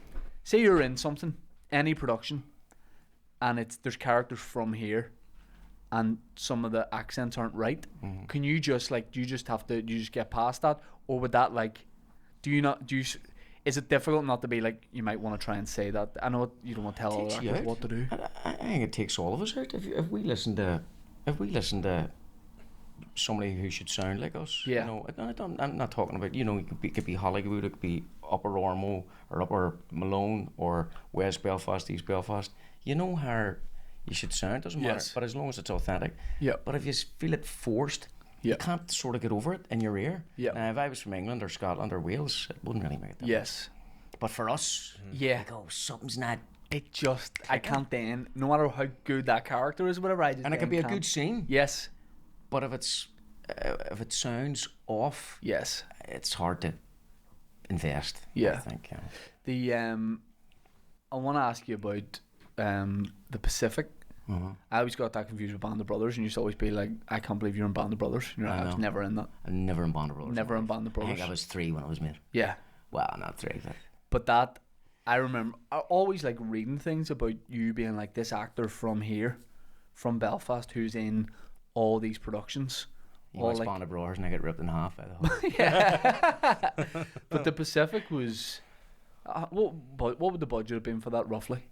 Speaker 1: say you're in something, any production, and there's characters from here, and some of the accents aren't right.
Speaker 4: Mm-hmm.
Speaker 1: Can you just get past that, or would that like, is it difficult not to be like you might want to try and say that? I know you don't want to tell all
Speaker 4: Takes
Speaker 1: the
Speaker 4: you
Speaker 1: actors
Speaker 4: out.
Speaker 1: what to do.
Speaker 4: I think it takes all of us out. If we listen to somebody who should sound like us,
Speaker 1: Yeah.
Speaker 4: You know, I'm not talking about, you know, it could be Hollywood, it could be Upper Ormo or Upper Malone or West Belfast, East Belfast. You know how you should sound, doesn't matter.
Speaker 1: Yes.
Speaker 4: But as long as it's authentic.
Speaker 1: Yeah.
Speaker 4: But if you feel it forced,
Speaker 1: Yeah.
Speaker 4: you can't sort of get over it in your ear.
Speaker 1: Yeah.
Speaker 4: Now, if I was from England or Scotland or Wales, it wouldn't really make a difference.
Speaker 1: Yes.
Speaker 4: But for us,
Speaker 1: Yeah.
Speaker 4: like, oh, something's not.
Speaker 1: It just I can't then. No matter how good that character is, or whatever. I just
Speaker 4: And it could
Speaker 1: then
Speaker 4: be a
Speaker 1: can't.
Speaker 4: good scene.
Speaker 1: Yes.
Speaker 4: But if it sounds off,
Speaker 1: Yes.
Speaker 4: it's hard to invest.
Speaker 1: Yeah.
Speaker 4: I think. Yeah.
Speaker 1: The I want to ask you about the Pacific. I always got that confused with Band of Brothers, and used to always be like, I can't believe you're in Band of Brothers. You're
Speaker 4: I
Speaker 1: I was
Speaker 4: know.
Speaker 1: never in that.
Speaker 4: I'm never in Band of Brothers.
Speaker 1: Never in Band of
Speaker 4: I think
Speaker 1: Brothers.
Speaker 4: I was 3 when I was made.
Speaker 1: Yeah,
Speaker 4: Well, not 3. But
Speaker 1: but that I remember I always like reading things about you being like this actor from here, from Belfast, who's in all these productions.
Speaker 4: You
Speaker 1: all
Speaker 4: watch
Speaker 1: like,
Speaker 4: Band of Brothers and I get ripped in half by the whole.
Speaker 1: yeah. But the Pacific was. What would the budget have been for that roughly?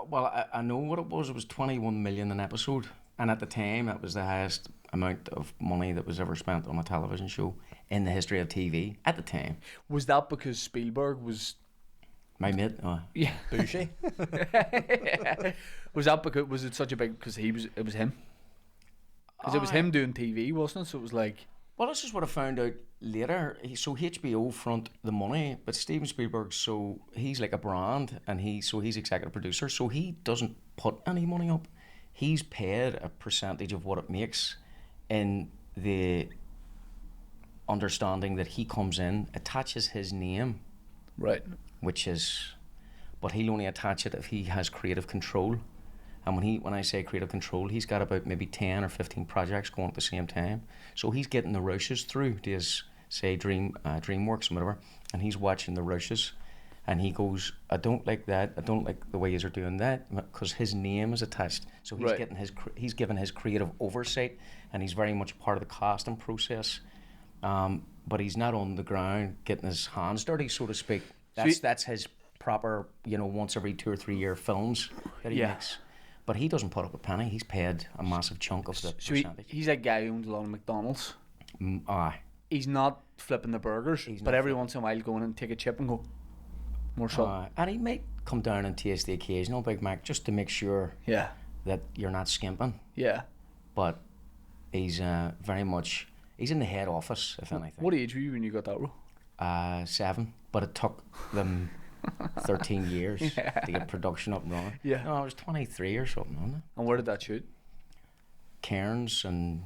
Speaker 4: Well, I know what it was. It was 21 million an episode, and at the time, it was the highest amount of money that was ever spent on a television show in the history of TV. At the time,
Speaker 1: Was that because Spielberg was?
Speaker 4: my mate.
Speaker 1: Yeah.
Speaker 3: Bougie.
Speaker 1: Was that because was it such a big? Because it was him. Because it was him doing TV, wasn't it? So it was like.
Speaker 4: Well, this is what I found out later. So HBO front the money, but Steven Spielberg, so he's like a brand, and he's executive producer, so he doesn't put any money up. He's paid a percentage of what it makes, in the understanding that he comes in, attaches his name,
Speaker 1: Right.
Speaker 4: but he'll only attach it if he has creative control. And when I say creative control, he's got about maybe 10 or 15 projects going at the same time. So he's getting the rushes through to his, say, DreamWorks or whatever, and he's watching the rushes, and he goes, I don't like that. I don't like the way you're doing that, because his name is attached. So he's
Speaker 1: Right.
Speaker 4: getting he's given his creative oversight, and he's very much part of the casting process. But he's not on the ground getting his hands dirty, so to speak. That's his proper, once every 2 or 3 year films that he makes. But he doesn't put up a penny. He's paid a massive chunk of the percentage.
Speaker 1: He's a guy who owns a lot of McDonald's.
Speaker 4: Aye.
Speaker 1: He's not flipping the burgers,
Speaker 4: He's
Speaker 1: but
Speaker 4: not
Speaker 1: every once in a while go in and take a chip and go, more salt.
Speaker 4: And he might come down and taste the occasional Big Mac just to make sure
Speaker 1: Yeah.
Speaker 4: that you're not skimping.
Speaker 1: Yeah.
Speaker 4: But he's very much, he's in the head office, if anything.
Speaker 1: What age were you when you got that role?
Speaker 4: 7, but it took them 13 years to get production up and running.
Speaker 1: Yeah.
Speaker 4: No, I was 23 or something, wasn't I?
Speaker 1: And where did that shoot?
Speaker 4: Cairns and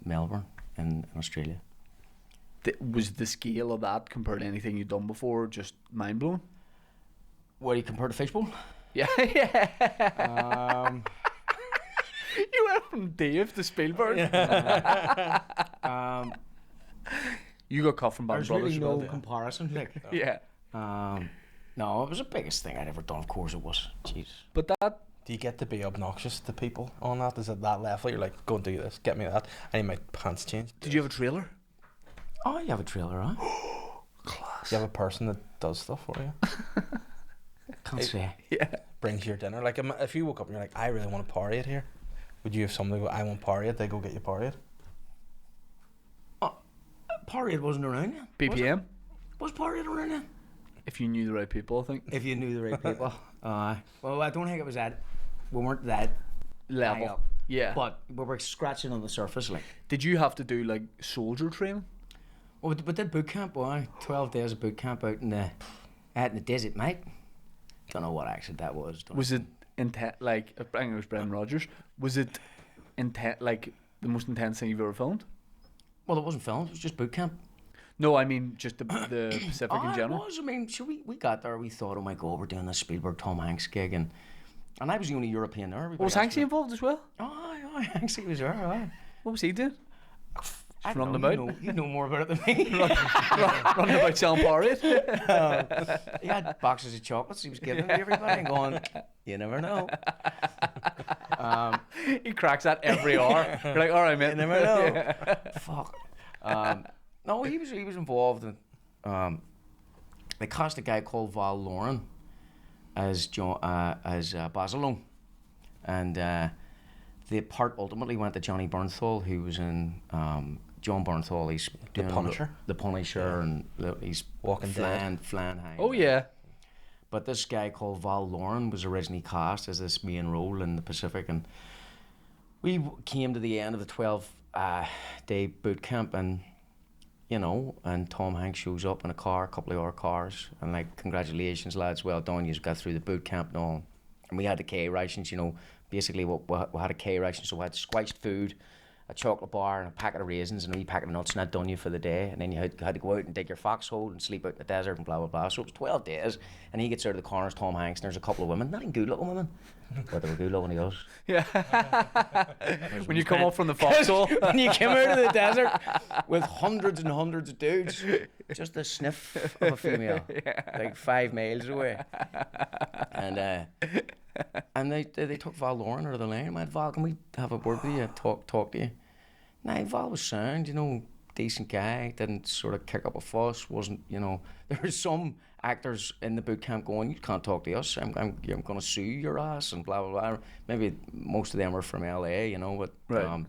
Speaker 4: Melbourne in Australia.
Speaker 1: Was the scale of that compared to anything you'd done before just mind blowing?
Speaker 4: What do you compare to Fishbowl?
Speaker 1: Yeah, yeah. You went from Dave to Spielberg. You got cut from Band
Speaker 4: There's
Speaker 1: Brothers.
Speaker 4: really no
Speaker 1: as well,
Speaker 4: comparison. Like,
Speaker 1: yeah.
Speaker 4: no, it was the biggest thing I'd ever done. Of course it was. Jeez.
Speaker 1: But that.
Speaker 3: Do you get to be obnoxious to people on that? Is it that level? You're like, go and do this, get me that. I need my pants changed.
Speaker 1: Did you have a trailer?
Speaker 4: Oh, you have a trailer, huh?
Speaker 3: Do you have a person that does stuff for you?
Speaker 4: Can't say.
Speaker 1: Yeah.
Speaker 3: Brings you your dinner. Like, if you woke up and you're like, I really want a party here, would you have somebody go, I want party it, they go get you party it?
Speaker 4: Parade wasn't around then.
Speaker 1: BPM?
Speaker 4: Was Parade around then?
Speaker 1: If you knew the right people, I think.
Speaker 4: If you knew the right people. Well, I don't think it was that. We weren't that high
Speaker 1: Level.
Speaker 4: up.
Speaker 1: Yeah.
Speaker 4: But we were scratching on the surface, like.
Speaker 1: Did you have to do like soldier training?
Speaker 4: Well, we did boot camp, boy. 12 days of boot camp out in the desert, mate. Don't know what accent that was.
Speaker 1: Was it intense? Like, I think it was Brendan Rodgers. Was it intense? Like the most intense thing you've ever filmed?
Speaker 4: Well, it wasn't filmed. It was just boot camp.
Speaker 1: No, I mean just the Pacific in general.
Speaker 4: It was. I mean, sure, we got there. We thought, oh my God, we're doing this Spielberg Tom Hanks gig, and I was the only European there.
Speaker 1: Was Hanksy involved as well?
Speaker 4: Oh, Hanksy was there. Aye.
Speaker 1: What was he doing?
Speaker 4: I
Speaker 1: running
Speaker 4: don't know,
Speaker 1: about.
Speaker 4: You know more about it than me.
Speaker 1: Running about selling parade.
Speaker 4: He had boxes of chocolates he was giving to everybody and going, you never know.
Speaker 1: He cracks that every hour. You're like, all right, mate.
Speaker 4: You never know. Fuck. No, he was involved in. They cast a guy called Val Lauren as Basilone, and the part ultimately went to Johnny Bernthal, who was in John Bernthal. He's doing
Speaker 3: Punisher?
Speaker 4: The Punisher, and he's
Speaker 3: Walking Dead.
Speaker 4: flying high.
Speaker 1: Oh yeah.
Speaker 4: But this guy called Val Lauren was originally cast as this main role in the Pacific, and we came to the end of the 12-day boot camp, and and Tom Hanks shows up in a car, a couple of our cars, and like, congratulations lads, well done, you got through the boot camp and all. And we had the K rations, basically we had a K ration, so we had squished food a chocolate bar and a packet of raisins and a wee packet of nuts, and that done you for the day. And then you had to go out and dig your foxhole and sleep out in the desert and blah blah blah. So it was 12 days, and he gets out of the corners, Tom Hanks, and there's a couple of women, not even good looking women, but they were good looking to us.
Speaker 1: Yeah. When you come up from the foxhole.
Speaker 4: When you came out of the desert with hundreds and hundreds of dudes, just a sniff of a female, like 5 miles away. And they took Val Lauren out of the lane. I went, Val, can we have a word with you? Talk to you. Nah, Val was sound, decent guy. Didn't sort of kick up a fuss. Wasn't, there were some actors in the boot camp going, you can't talk to us. I'm going to sue your ass and blah blah blah. Maybe most of them were from LA, but
Speaker 1: right.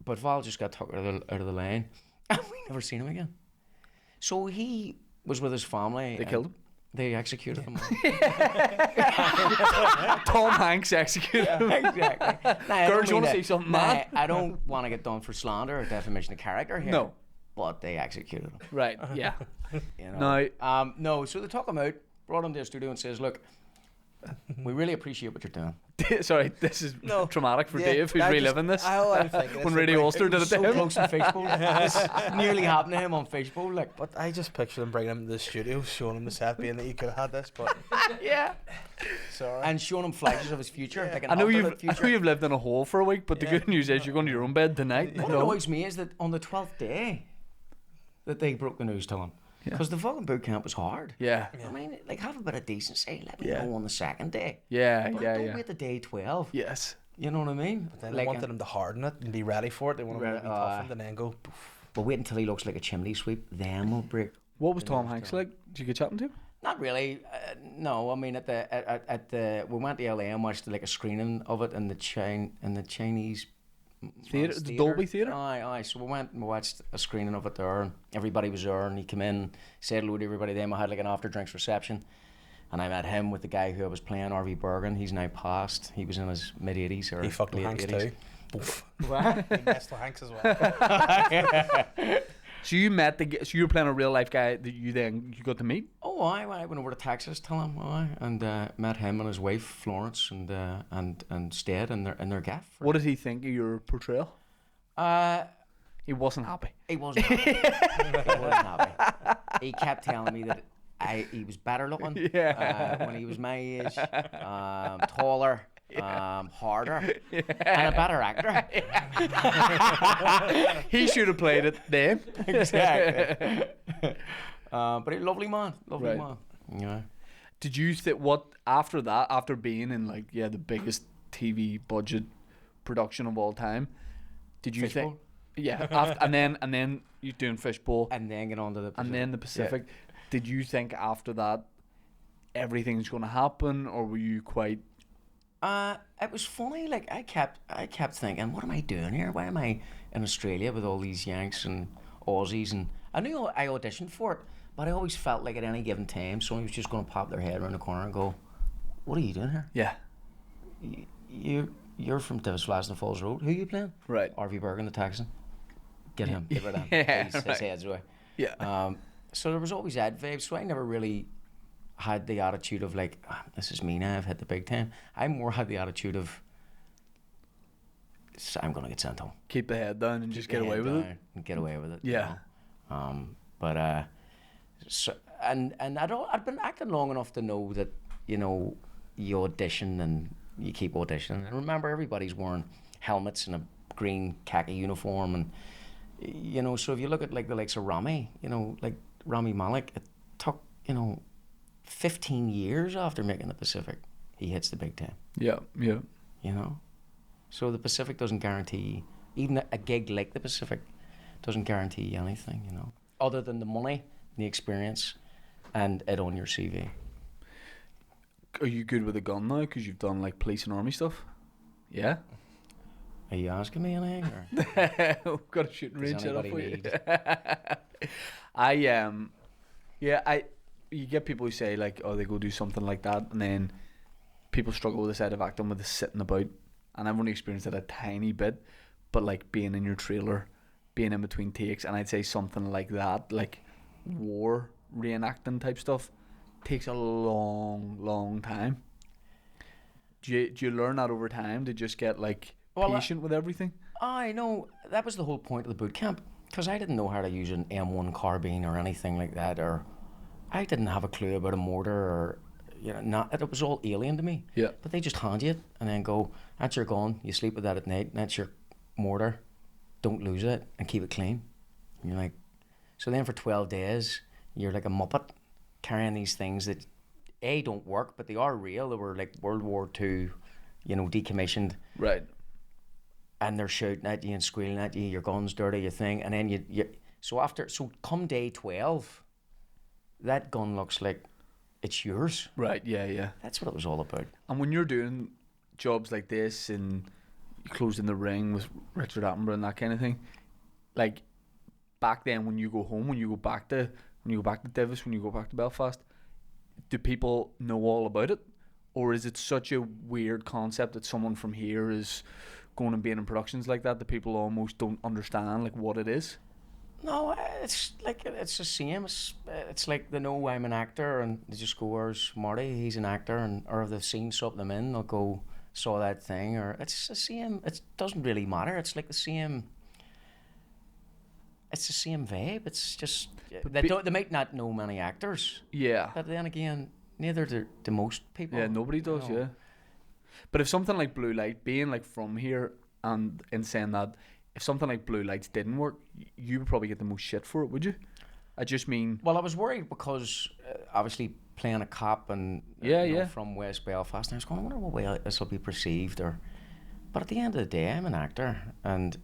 Speaker 4: But Val just got tucked out of the lane, and we never seen him again. So he was with his family.
Speaker 1: They killed him.
Speaker 4: They executed him.
Speaker 1: Tom Hanks executed him.
Speaker 4: Exactly.
Speaker 1: Girl, do you want to say something, man?
Speaker 4: I don't want to get done for slander or defamation of character here.
Speaker 1: No.
Speaker 4: But they executed him.
Speaker 1: Right, yeah.
Speaker 4: No. No, so they took him out, brought him to the studio and says, look, we really appreciate what you're doing.
Speaker 1: Sorry, this is traumatic for Dave, who's reliving this.
Speaker 3: I'm thinking
Speaker 1: When Radio Ulster did it to
Speaker 4: So
Speaker 1: him.
Speaker 4: close on Facebook. This nearly happened to him on Facebook.
Speaker 3: But I just picture them bringing him to the studio, showing him the set, being that he could have had this, but
Speaker 1: Yeah.
Speaker 3: sorry.
Speaker 4: And showing him flashes of his future. Like an
Speaker 1: I know
Speaker 4: alternate future.
Speaker 1: you've lived in a hole for a week, but the good news is you're going to your own bed tonight.
Speaker 4: What annoys me is that on the 12th day that they broke the news to him. Because the fucking boot camp was hard.
Speaker 1: Yeah.
Speaker 4: I mean, have a bit of decency. Let me know on the second day.
Speaker 1: Yeah,
Speaker 4: But don't wait the day 12.
Speaker 1: Yes.
Speaker 4: You know what I mean?
Speaker 3: But then they wanted him to harden it and be ready for it. They wanted him to be toughened and then go.
Speaker 4: But wait until he looks like a chimney sweep, then we'll break.
Speaker 1: What was Tom Hanks like? Did you get chatting to him?
Speaker 4: Not really. No, I mean at the we went to LA and watched like a screening of it in the Chinese
Speaker 1: Theatre, the Dolby Theatre?
Speaker 4: Aye. So we went and we watched a screening of it there, and everybody was there, and he came in, said hello to everybody. Then we had like an after drinks reception, and I met him with the guy who I was playing, R.V. Bergen. He's now passed. He was in his mid 80s or
Speaker 3: He fucked with
Speaker 4: late
Speaker 3: Hanks
Speaker 4: 80s.
Speaker 3: too.
Speaker 4: What?
Speaker 3: He messed with Hanks as well.
Speaker 1: So you met so you were playing a real life guy that you got to meet?
Speaker 4: Oh, I went over to Texas, tell him, and met him and his wife Florence, and stayed in their gaff.
Speaker 1: What did he think of your portrayal? He wasn't happy.
Speaker 4: He wasn't happy. He wasn't happy. He kept telling me that he was better looking when he was my age, taller, harder, and a better actor.
Speaker 1: He should have played it then.
Speaker 4: Exactly. But a lovely man,
Speaker 1: Right.
Speaker 4: man. Yeah.
Speaker 1: Did you think after being in the biggest TV budget production of all time, did you
Speaker 4: Fishbowl?
Speaker 1: think? Yeah, and then you doing Fishbowl,
Speaker 4: And then get on to the Pacific.
Speaker 1: and then the Pacific. Did you think after that everything's going to happen, or were you quite?
Speaker 4: It was funny. Like I kept thinking, what am I doing here? Why am I in Australia with all these Yanks and Aussies? And I knew I auditioned for it, but I always felt like at any given time, someone was just going to pop their head around the corner and go, "What are you doing here?
Speaker 1: Yeah.
Speaker 4: You're from Devastation Falls Road. Who are you playing?
Speaker 1: Right.
Speaker 4: R.V. Bergen, the Texan. Get him. Get rid of him.
Speaker 1: Yeah,
Speaker 4: His
Speaker 1: right.
Speaker 4: head's away.
Speaker 1: Yeah.
Speaker 4: So there was always that vibe. So I never really had the attitude of like, this is me now, I've hit the big time. I more had the attitude of, I'm going to get sent home.
Speaker 1: Keep the head down and just get away with it.
Speaker 4: And get away with it.
Speaker 1: Yeah.
Speaker 4: But so and I'd been acting long enough to know that you audition and you keep auditioning. And remember, everybody's wearing helmets and a green khaki uniform, and so if you look at like the likes of Rami, like Rami Malek, it took 15 years after making the Pacific, he hits the big time.
Speaker 1: Yeah. Yeah.
Speaker 4: So the Pacific doesn't guarantee, even a gig like the Pacific doesn't guarantee you anything, other than the money, the experience, and it on your CV.
Speaker 1: Are you good with a gun now? Because you've done like police and army stuff. Yeah.
Speaker 4: Are you asking me anything? Or
Speaker 1: We've got a shooting
Speaker 4: does
Speaker 1: range set up for
Speaker 4: anybody
Speaker 1: you. You get people who say like, oh, they go do something like that, and then people struggle with the side of acting with the sitting about. And I've only experienced it a tiny bit, but like being in your trailer, being in between takes, and I'd say something like that, like war reenacting type stuff, takes a long time. Do you learn that over time to just get like
Speaker 4: Well,
Speaker 1: patient with everything.
Speaker 4: I know that was the whole point of the boot camp, because I didn't know how to use an M1 carbine or anything like that, or I didn't have a clue about a mortar, or it was all alien to me.
Speaker 1: Yeah.
Speaker 4: But they just hand you it and then go, that's your gun. You sleep with that at night. That's your mortar. Don't lose it and keep it clean. And you're like, so then for 12 days, you're like a muppet carrying these things that don't work, but they are real. They were like World War II, decommissioned.
Speaker 1: Right.
Speaker 4: And they're shouting at you and squealing at you, your gun's dirty, your thing, and then so come day 12, that gun looks like it's yours.
Speaker 1: Right. Yeah.
Speaker 4: That's what it was all about.
Speaker 1: And when you're doing jobs like this and you closed in the ring with Richard Attenborough and that kind of thing, like back then when you go home, when you go back to Davis, when you go back to Belfast, do people know all about it? Or is it such a weird concept that someone from here is going and being in productions like that people almost don't understand like what it is?
Speaker 4: No, it's the same. It's like they know I'm an actor and they just go, where's Marty? He's an actor, or if they've seen something them in, they'll go, saw that thing, or it's the same. It doesn't really matter. It's like the same. It's the same vibe. It's just they might not know many actors.
Speaker 1: Yeah.
Speaker 4: But then again, neither do most people.
Speaker 1: Yeah, nobody does. Yeah. But if something like Blue Light, being like from here, and in saying that, if something like Blue Lights didn't work, you would probably get the most shit for it, would you? I just mean.
Speaker 4: Well, I was worried because obviously playing a cop and from West Belfast, and I was going, I wonder what way this will be perceived, but at the end of the day, I'm an actor, and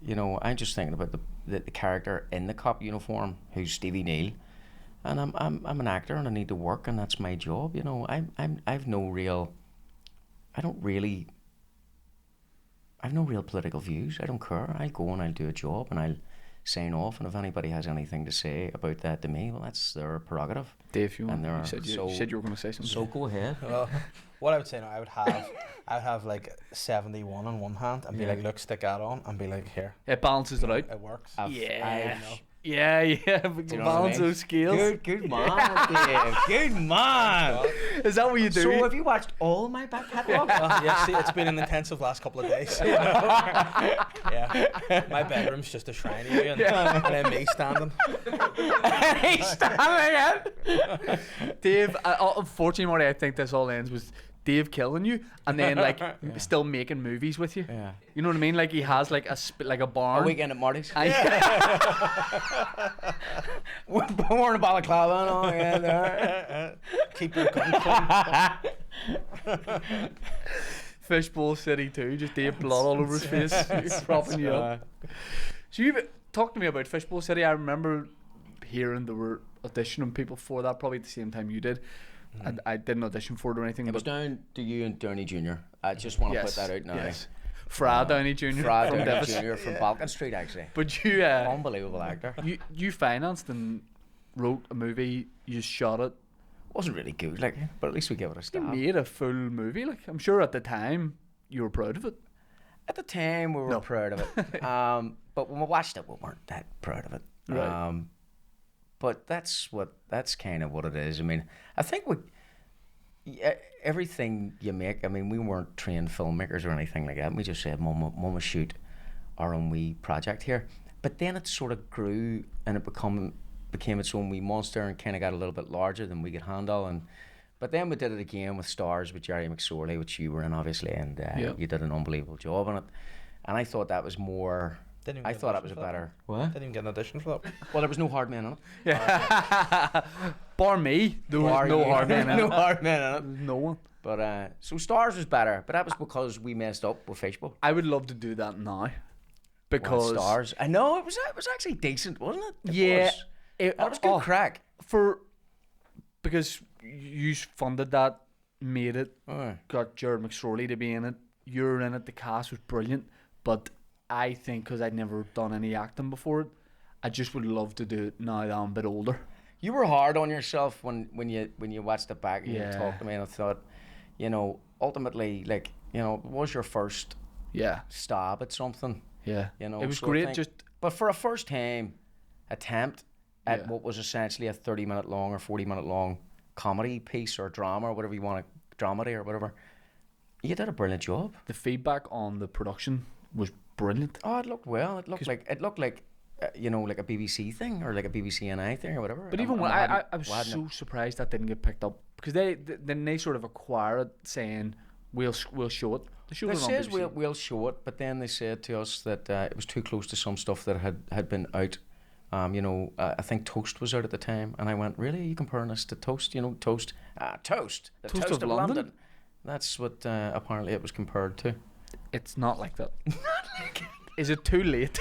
Speaker 4: I'm just thinking about the character in the cop uniform, who's Stevie Neal, and I'm an actor and I need to work, and that's my job. I've no real political views. I don't care. I'll go and I'll do a job and I'll sign off, and if anybody has anything to say about that to me, well, that's their prerogative.
Speaker 1: Dave, you said you were going to say something.
Speaker 4: So go ahead.
Speaker 3: Well, what I would say now, I would have like 71 on one hand and be like, look, stick that on, and be like, here.
Speaker 1: It balances it out.
Speaker 3: It works.
Speaker 1: Yeah. Balance those scales.
Speaker 4: Good man, Dave. Good man.
Speaker 1: Is that what you do?
Speaker 4: So have you watched all my back catalogue?
Speaker 3: Yeah, see, it's been an intensive last couple of days. Yeah. My bedroom's just a shrine of you, and then me standing.
Speaker 4: He's standing again.
Speaker 1: Dave, unfortunately, Marty, I think this all ends with Dave killing you, and then like still making movies with you.
Speaker 4: Yeah.
Speaker 1: You know what I mean? Like he has like a barn.
Speaker 4: A weekend at Martys.
Speaker 3: We're
Speaker 4: wearing a balaclava and all. Yeah,
Speaker 3: keep your gun clean.
Speaker 1: Fishbowl City too. Just Dave blood all over his face, propping you up. So you talk to me about Fishbowl City. I remember hearing there were auditioning people for that probably at the same time you did. I didn't audition for it or anything.
Speaker 4: It was down to you and Downey Jr. I just want to put that out now.
Speaker 1: Yes. Fra Downey Jr.
Speaker 4: Fra
Speaker 1: from
Speaker 4: Downey
Speaker 1: Davis.
Speaker 4: Jr. from Balkan Street, actually.
Speaker 1: But you,
Speaker 4: unbelievable actor.
Speaker 1: You financed and wrote a movie. You shot it.
Speaker 4: Wasn't really good, like, but at least we gave it a stab.
Speaker 1: You made a full movie, like. I'm sure at the time you were proud of it.
Speaker 4: At the time, we were proud of it. But when we watched it, we weren't that proud of it.
Speaker 1: Right.
Speaker 4: But that's kind of what it is. I mean, I think everything you make. I mean, we weren't trained filmmakers or anything like that. We just said, "Mama, shoot our own wee project here." But then it sort of grew, and it became its own wee monster, and kind of got a little bit larger than we could handle. But then we did it again with Stars with Jerry McSorley, which you were in obviously, and you did an unbelievable job on it. And I thought that was more. I thought it was a better. What?
Speaker 3: Didn't even get an audition for that.
Speaker 4: Well, there was no hard men on it.
Speaker 1: Yeah. Bar me, there was no hard man in it.
Speaker 4: No hard men on it.
Speaker 1: No one.
Speaker 4: But so Stars was better, but that was because we messed up with Fishbowl.
Speaker 1: I would love to do that now, because
Speaker 4: Stars. I know it was actually decent, wasn't it?
Speaker 1: It
Speaker 4: was good crack
Speaker 1: because you funded that, made it, got Jared McSorley to be in it. You're in it. The cast was brilliant, but I think because I'd never done any acting before it, I just would love to do it now that I'm a bit older.
Speaker 4: You were hard on yourself when you watched it back and you talked to me, and I thought, ultimately, like, it was your first stab at something.
Speaker 1: Yeah.
Speaker 4: It
Speaker 1: was great.
Speaker 4: But for a first time attempt at what was essentially a 30-minute long or 40-minute long comedy piece or drama or whatever you want to, dramedy or whatever, You did a brilliant job.
Speaker 1: The feedback on the production was brilliant.
Speaker 4: Oh, it looked well. It looked like you know, like a BBC thing or like a BBC NI thing or whatever.
Speaker 1: But even when I was so surprised that didn't get picked up, because they sort of acquire it saying we'll show it.
Speaker 4: They says we'll show it, but then they said to us that it was too close to some stuff that had been out. You know, I think Toast was out at the time, and I went, really? Are you comparing us to Toast? You know, Toast, Toast, the Toast of London. That's what apparently it was compared to.
Speaker 1: It's not like that. Is it too late?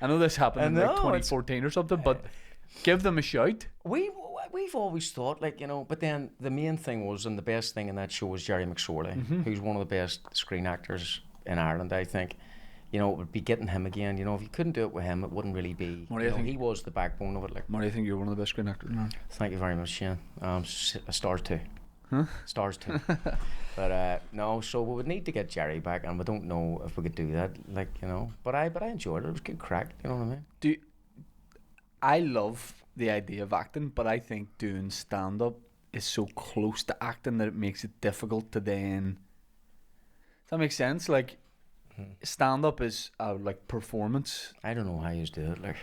Speaker 1: I know this happened in like 2014 or something, but give them a shout.
Speaker 4: We've always thought, like, you know, but then the main thing was, and the best thing in that show was Jerry McSorley, who's one of the best screen actors in Ireland, I think. You know, it would be getting him again. You know, if you couldn't do it with him, it wouldn't really be. He was the backbone of it. Like,
Speaker 1: Marty, I think you're one of the best screen actors now.
Speaker 4: Thank you very much, Shane. Stars too.
Speaker 1: Huh?
Speaker 4: Stars too. But no, so we would need to get Jerry back, and we don't know if we could do that. Like, you know, but I enjoyed it. It was good crack. You know what I mean?
Speaker 1: I love the idea of acting, but I think doing stand up is so close to acting that it makes it difficult to then. Does that make sense? Like, stand up is like performance.
Speaker 4: I don't know how you do it. Like,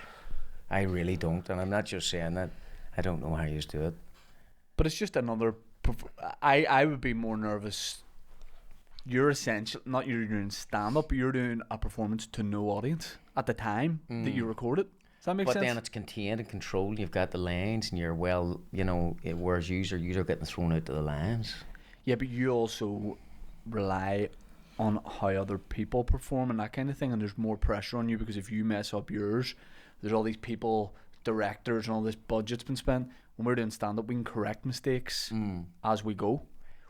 Speaker 4: I really don't, and I'm not just saying that. I don't know how you do it.
Speaker 1: But it's just another. I would be more nervous. You're essential. Not you're doing stand up. You're doing a performance to no audience at the time that you record it. Does that make sense?
Speaker 4: But then it's contained and controlled. You've got the lines, and you're well, you know. Whereas you're getting thrown out to the lines.
Speaker 1: Yeah, but you also rely on how other people perform and that kind of thing, and there's more pressure on you because if you mess up yours, there's all these people, directors, and all this budget's been spent. When we're doing stand up, we can correct mistakes as we go.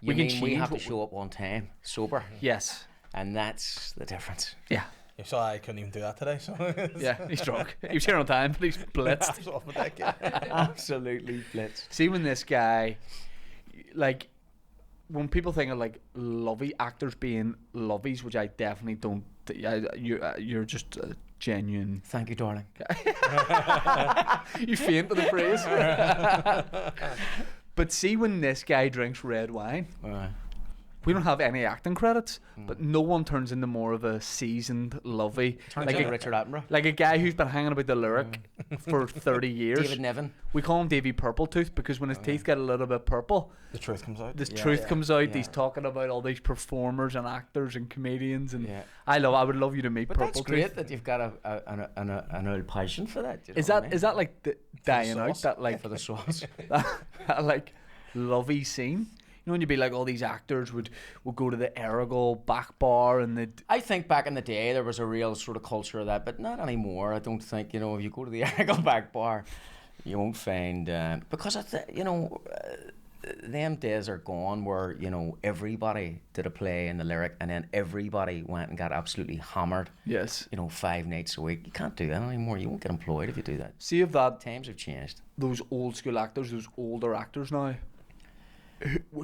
Speaker 4: We have to show up on time, sober.
Speaker 1: Yes,
Speaker 4: and that's the difference.
Speaker 1: Yeah.
Speaker 3: You saw I couldn't even do that today. So
Speaker 1: yeah, he's drunk. He was here on time, but he's blitzed.
Speaker 3: I was off my deck, yeah.
Speaker 4: Absolutely blitzed.
Speaker 1: See, when this guy, like, when people think of like lovey actors being lovies, which I definitely don't. You're just a genuine.
Speaker 4: Thank you, darling.
Speaker 1: You faint with the phrase. But see, when this guy drinks red wine, we don't have any acting credits, but no one turns into more of a seasoned lovey.
Speaker 4: Turns into Richard Attenborough.
Speaker 1: Like a guy who's been hanging about the lyric for 30 years.
Speaker 4: David Niven.
Speaker 1: We call him Davy Purpletooth because when his teeth get a little bit purple,
Speaker 3: the truth comes out.
Speaker 1: The truth comes out. He's talking about all these performers and actors and comedians, and I would love you to meet Purpletooth.
Speaker 4: That's great that you've got an old passion for that. You know
Speaker 1: is that like the dying out that like
Speaker 4: for the sauce,
Speaker 1: that like lovey scene? You know, when you'd be like, all these actors would go to the Errigal back bar and they'd...
Speaker 4: I think back in the day there was a real sort of culture of that, but not anymore. I don't think, you know, if you go to the Errigal back bar, you won't find... because, you know, them days are gone where, you know, everybody did a play in the lyric and then everybody went and got absolutely hammered.
Speaker 1: Yes.
Speaker 4: You know, 5 nights a week. You can't do that anymore. You won't get employed if you do that.
Speaker 1: See if that...
Speaker 4: Times have changed.
Speaker 1: Those old school actors, those older actors now...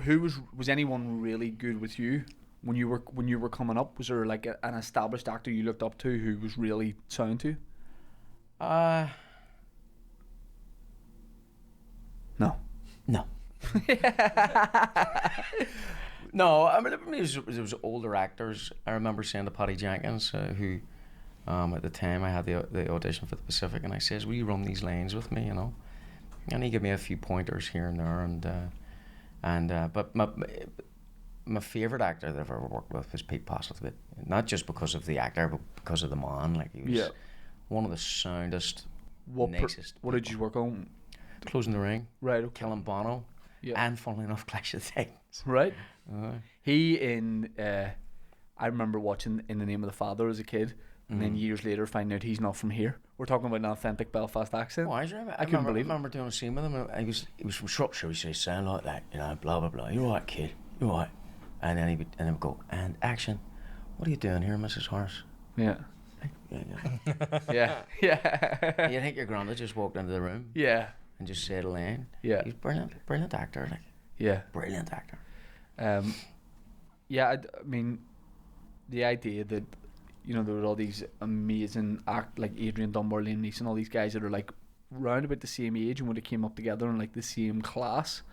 Speaker 1: Who was anyone really good with you when you were coming up? Was there like an established actor you looked up to who was really sound to you? No.
Speaker 4: No. No, I mean, there was older actors. I remember saying to Paddy Jenkins, who at the time I had the audition for the Pacific, and I says, will you run these lines with me, you know? And he gave me a few pointers here and there, but my favourite actor that I've ever worked with was Pete Postlethwaite. Not just because of the actor, but because of the man. Like, he was one of the soundest, nicest.
Speaker 1: What did you work on?
Speaker 4: Closing the Ring.
Speaker 1: Right. Okay.
Speaker 4: Killing Bono. Yeah. And funnily enough, Clash of the Titans.
Speaker 1: Right. I remember watching In the Name of the Father as a kid, and then years later finding out he's not from here. We're talking about an authentic Belfast accent.
Speaker 4: Oh, I couldn't believe it. I remember doing a scene with him. And he was from Shropshire. He said, sound like that, you know, blah blah blah. You're right, kid. You're right. And then he would go, and action. What are you doing here, Mrs. Horace?
Speaker 1: Yeah. Yeah.
Speaker 4: You think your grandad just walked into the room?
Speaker 1: Yeah.
Speaker 4: And just said a line?
Speaker 1: Yeah.
Speaker 4: He's brilliant actor. Like.
Speaker 1: Yeah.
Speaker 4: Brilliant actor.
Speaker 1: Yeah. I mean, the idea that, you know, there were all these amazing like Adrian Dunbar, Liam Neeson, all these guys that are like round about the same age and would have came up together in like the same class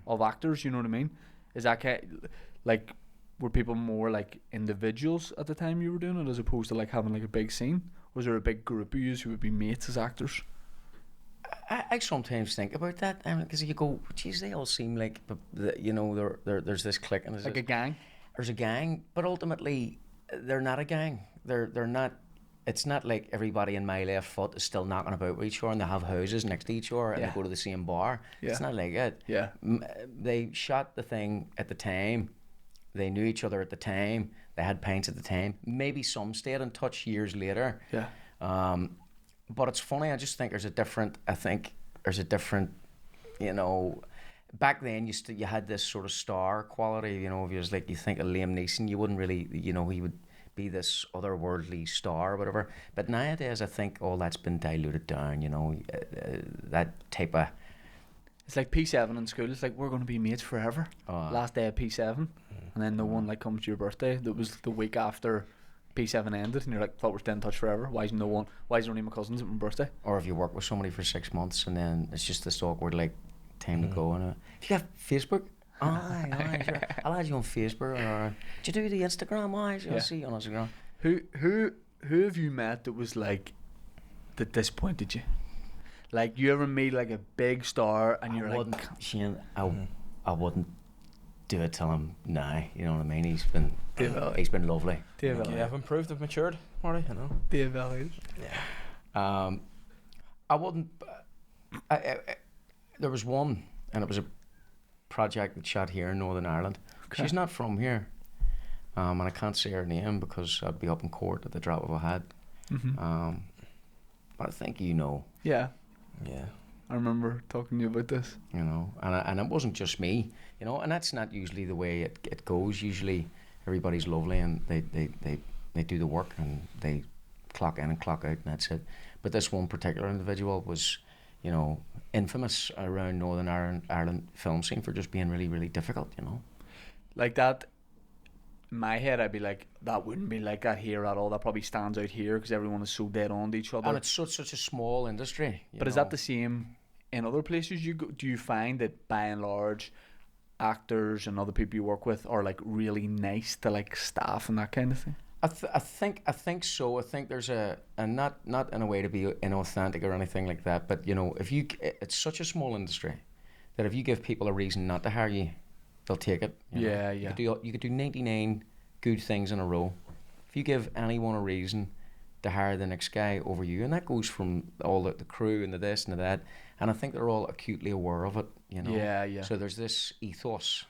Speaker 1: of actors. You know what I mean? Is that kind of, like, were people more like individuals at the time you were doing it, as opposed to like having like a big scene? Was there a big group of you who would be mates as actors?
Speaker 4: I sometimes think about that, because you go, geez, they all seem like, you know, there's this clique and there's
Speaker 1: Like
Speaker 4: this,
Speaker 1: a gang?
Speaker 4: there's a gang, but ultimately they're not a gang. They're not. It's not like everybody in my left foot is still knocking about with each other and they have houses next to each other and
Speaker 1: Yeah.
Speaker 4: they go to the same bar.
Speaker 1: Yeah.
Speaker 4: It's not like it.
Speaker 1: Yeah.
Speaker 4: They shot the thing at the time. They knew each other at the time. They had pints at the time. Maybe some stayed in touch years later.
Speaker 1: Yeah.
Speaker 4: But it's funny. I just think there's a different. You know, back then you had this sort of star quality. You know, if you was like, you think of Liam Neeson, you wouldn't really. You know, he would be this otherworldly star or whatever. But nowadays, I think all that's been diluted down. You know, that type of.
Speaker 1: It's like P7 in school. It's like, we're going to be mates forever. Last day of P7. And then the one like comes to your birthday. That was the week after P7 ended. And you're like, thought we're staying in touch forever. Why is there only my cousins at my birthday?
Speaker 4: Or if you work with somebody for 6 months and then it's just this awkward like time to go. And if you have Facebook, aye, sure. I'll add you on Facebook. Or do you do the Instagram? Aye, sure. I'll see you on Instagram.
Speaker 1: Who have you met that was like, that disappointed you? Like, you ever meet like a big star and you're like,
Speaker 4: Shane, I wouldn't do it till I'm now. You know what I mean? He's been lovely.
Speaker 1: Dave
Speaker 3: Yeah, I've improved, I've matured, Marty, you know.
Speaker 1: Dave Elliott.
Speaker 3: Yeah.
Speaker 4: I wouldn't. There was one, and it was a project that shot here in Northern Ireland.
Speaker 1: Okay.
Speaker 4: She's not from here, and I can't say her name because I'd be up in court at the drop of a hat.
Speaker 1: Mm-hmm.
Speaker 4: But I think you know.
Speaker 1: Yeah.
Speaker 3: Yeah.
Speaker 1: I remember talking to you about this.
Speaker 4: You know, and it wasn't just me, you know, and that's not usually the way it goes. Usually everybody's lovely and they do the work and they clock in and clock out and that's it. But this one particular individual was, you know, infamous around Northern Ireland film scene for just being really, really difficult, you know.
Speaker 1: Like that, in my head, I'd be like, that wouldn't be like that here at all. That probably stands out here because everyone is so dead on to each other.
Speaker 4: And it's such a small industry.
Speaker 1: But is that the same in other places you go? Do you find that by and large, actors and other people you work with are like really nice to like staff and that kind of thing?
Speaker 4: I think so. I think there's and not in a way to be inauthentic or anything like that. But you know, it's such a small industry that if you give people a reason not to hire you, they'll take it. You know? You could do 99 good things in a row. If you give anyone a reason to hire the next guy over you, and that goes from all the crew and the this and the that, and I think they're all acutely aware of it. You know.
Speaker 1: Yeah.
Speaker 4: So there's this ethos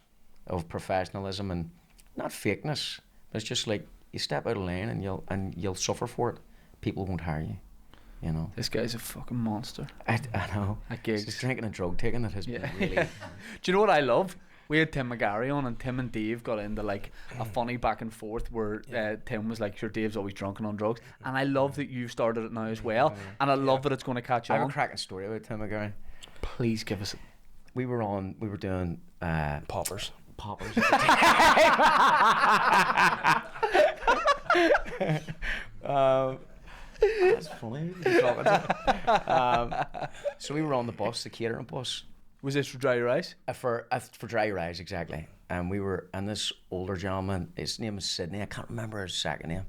Speaker 4: of professionalism and not fakeness, but it's just like you step out of lane and you'll suffer for it. People won't hire you. You know.
Speaker 1: This guy's a fucking monster.
Speaker 4: I know.
Speaker 1: At gigs.
Speaker 4: Just drinking and drug taking that has been really.
Speaker 1: Do you know what I love? We had Tim McGarry on, and Tim and Dave got into like a funny back and forth where Tim was like, sure, Dave's always drunk and on drugs. And I love that you've started it now as well. And I love that it's going to catch
Speaker 4: I have
Speaker 1: on.
Speaker 4: a cracking story about Tim McGarry.
Speaker 1: Please give us it.
Speaker 4: We were doing
Speaker 3: Poppers.
Speaker 4: That's funny. So we were on the bus, the catering bus.
Speaker 1: Was this for Dry Your Eyes?
Speaker 4: For Dry Your Eyes, exactly. And we were, and this older gentleman, his name was Sydney, I can't remember his second name,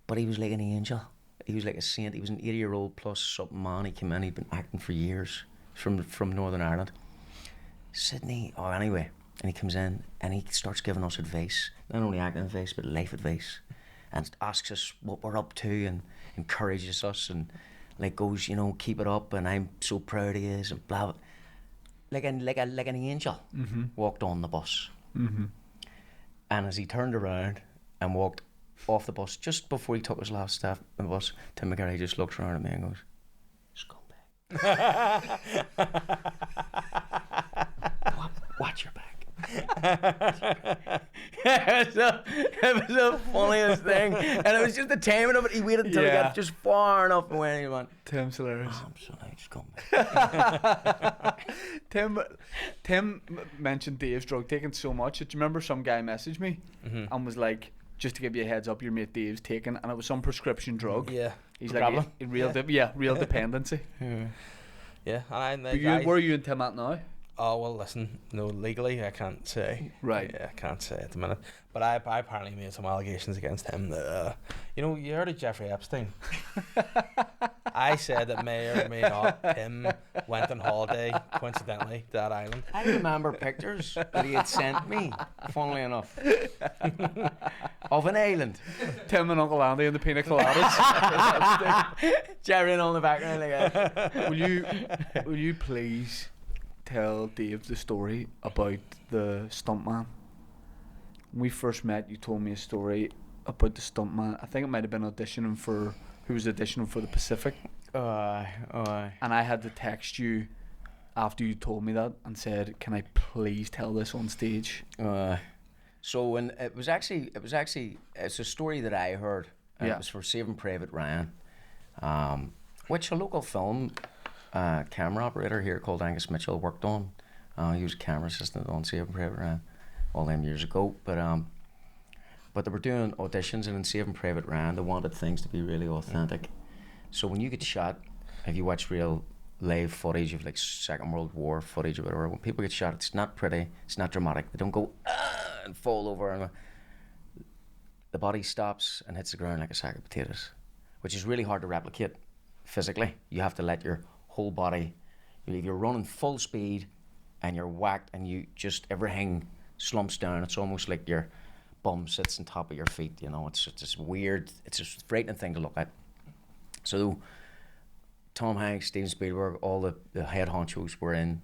Speaker 4: but he was like an angel. He was like a saint. He was an 80-year-old plus something man. He came in, he'd been acting for years from Northern Ireland. Sydney, anyway, and he comes in and he starts giving us advice, not only acting advice, but life advice, and asks us what we're up to and encourages us and like goes, you know, keep it up and I'm so proud of you and blah, blah. Like an angel walked on the bus. And as he turned around and walked off the bus, just before he took his last step on the bus, Tim McGarry just looked around at me and goes, "Scumbag." Watch your back. It was the funniest thing. And it was just the timing of it. He waited until he got just far enough away and he went,
Speaker 1: Tim's hilarious.
Speaker 4: "I'm so scumbag."
Speaker 1: Tim mentioned Dave's drug taking so much that you remember some guy messaged me and was like, just to give you a heads up, your mate Dave's taking, and it was some prescription drug.
Speaker 3: Yeah.
Speaker 1: He's
Speaker 4: The
Speaker 1: like
Speaker 4: problem?
Speaker 1: real dependency.
Speaker 3: Yeah. And
Speaker 1: But where are you and Tim at now?
Speaker 3: Oh well, listen. No, legally I can't say.
Speaker 1: Right.
Speaker 3: Yeah, I can't say at the minute. But I apparently made some allegations against him that you heard of Jeffrey Epstein. I said that may or may not Tim went on holiday coincidentally to that island.
Speaker 4: I remember pictures that he had sent me, funnily enough, of an island.
Speaker 1: Tim and Uncle Andy and the pina coladas.
Speaker 4: Jerry on the background like that.
Speaker 1: Will you please tell Dave the story about the stuntman? When we first met, you told me a story about the stuntman. I think it might have been auditioning for who was auditioning for the Pacific. And I had to text you after you told me that and said, "Can I please tell this on stage?"
Speaker 4: So when it's a story that I heard. And
Speaker 1: Yeah.
Speaker 4: It was for Saving Private Ryan, which a local film camera operator here called Angus Mitchell worked on. He was a camera assistant on Saving Private Ryan all them years ago. But they were doing auditions, and in Saving Private Ryan, they wanted things to be really authentic. So when you get shot, if you watch real live footage of like Second World War footage or whatever, when people get shot, it's not pretty, it's not dramatic. They don't go and fall over, and the body stops and hits the ground like a sack of potatoes, which is really hard to replicate physically. You have to let your whole body, if you're running full speed and you're whacked and you just, everything slumps down. It's almost like your bum sits on top of your feet, it's just weird, it's a frightening thing to look at. So Tom Hanks, Steven Spielberg, all the head honchos were in,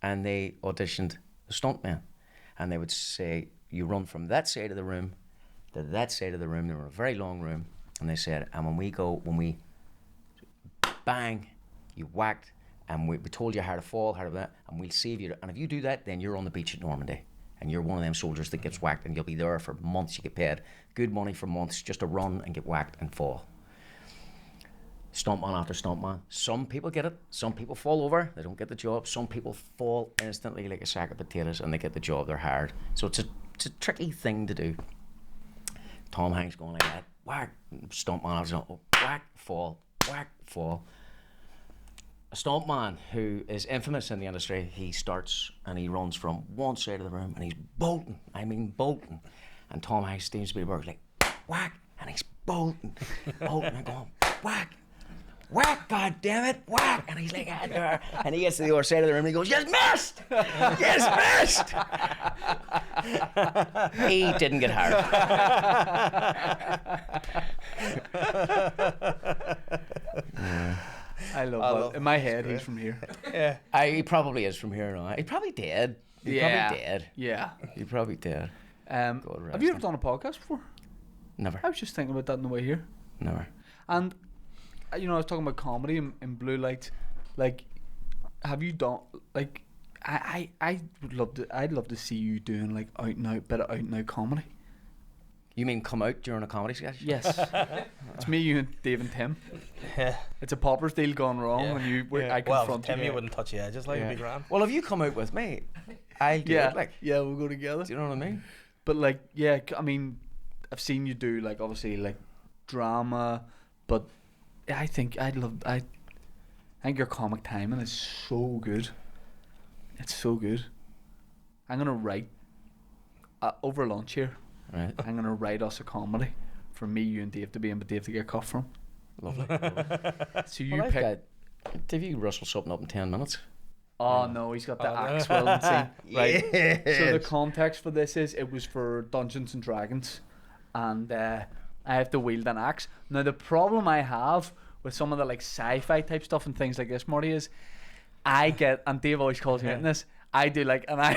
Speaker 4: and they auditioned the stuntman, and they would say, you run from that side of the room to that side of the room. They were in a very long room, and they said, and when we bang, you whacked, and we told you how to fall, how to that, and we'll save you. And if you do that, then you're on the beach at Normandy, and you're one of them soldiers that gets whacked, and you'll be there for months. You get paid good money for months just to run and get whacked and fall. Stuntman after stuntman. Some people get it. Some people fall over. They don't get the job. Some people fall instantly like a sack of potatoes, and they get the job. They're hired. So it's a tricky thing to do. Tom Hanks going like that, whack, stuntman after stuntman, whack, fall, whack, fall. A stuntman who is infamous in the industry, he starts and he runs from one side of the room and he's bolting. And Tom Hanks, Steven Spielberg, like whack, and he's bolting and going whack, whack, god damn it, whack, and he's like and he gets to the other side of the room and he goes, "You missed! You missed!" He didn't get hired.
Speaker 1: I love that. In my head, he's from here.
Speaker 3: Yeah.
Speaker 4: He probably is from here now. He probably did.
Speaker 1: Yeah.
Speaker 4: Probably did.
Speaker 1: Yeah.
Speaker 4: He probably did.
Speaker 1: Have you ever done a podcast before?
Speaker 4: Never.
Speaker 1: I was just thinking about that on the way here.
Speaker 4: Never.
Speaker 1: And I was talking about comedy in Blue Light. Like, have you done like? I'd love to see you doing like out and out comedy.
Speaker 4: You mean come out during a comedy sketch?
Speaker 1: Yes. It's me, you, and Dave and Tim.
Speaker 3: Yeah.
Speaker 1: It's a popper's deal gone wrong,
Speaker 3: Yeah.
Speaker 1: and I
Speaker 3: Well,
Speaker 1: confront
Speaker 3: Tim,
Speaker 1: you.
Speaker 3: you wouldn't touch the edges like it'd be grand.
Speaker 4: Well, if you come out with me, I'll do
Speaker 1: Yeah,
Speaker 4: it. Like,
Speaker 1: yeah, we'll go together.
Speaker 4: do you know what I mean?
Speaker 1: But like, yeah, I mean, I've seen you do like obviously like drama, but I think I think your comic timing is so good. It's so good. I'm gonna write over lunch here.
Speaker 4: Right.
Speaker 1: I'm gonna write us a comedy for me, you, and Dave to be in, but Dave to get cut from.
Speaker 4: Lovely.
Speaker 1: So you
Speaker 4: Well,
Speaker 1: pick.
Speaker 4: Did you rustle something up in 10 minutes?
Speaker 1: Oh no, he's got the axe wielding scene. Right.
Speaker 3: Yes.
Speaker 1: So the context for this is it was for Dungeons and Dragons, and I have to wield an axe. Now the problem I have with some of the like sci-fi type stuff and things like this, Marty, is I get, and Dave always calls me out in this, I do like, and I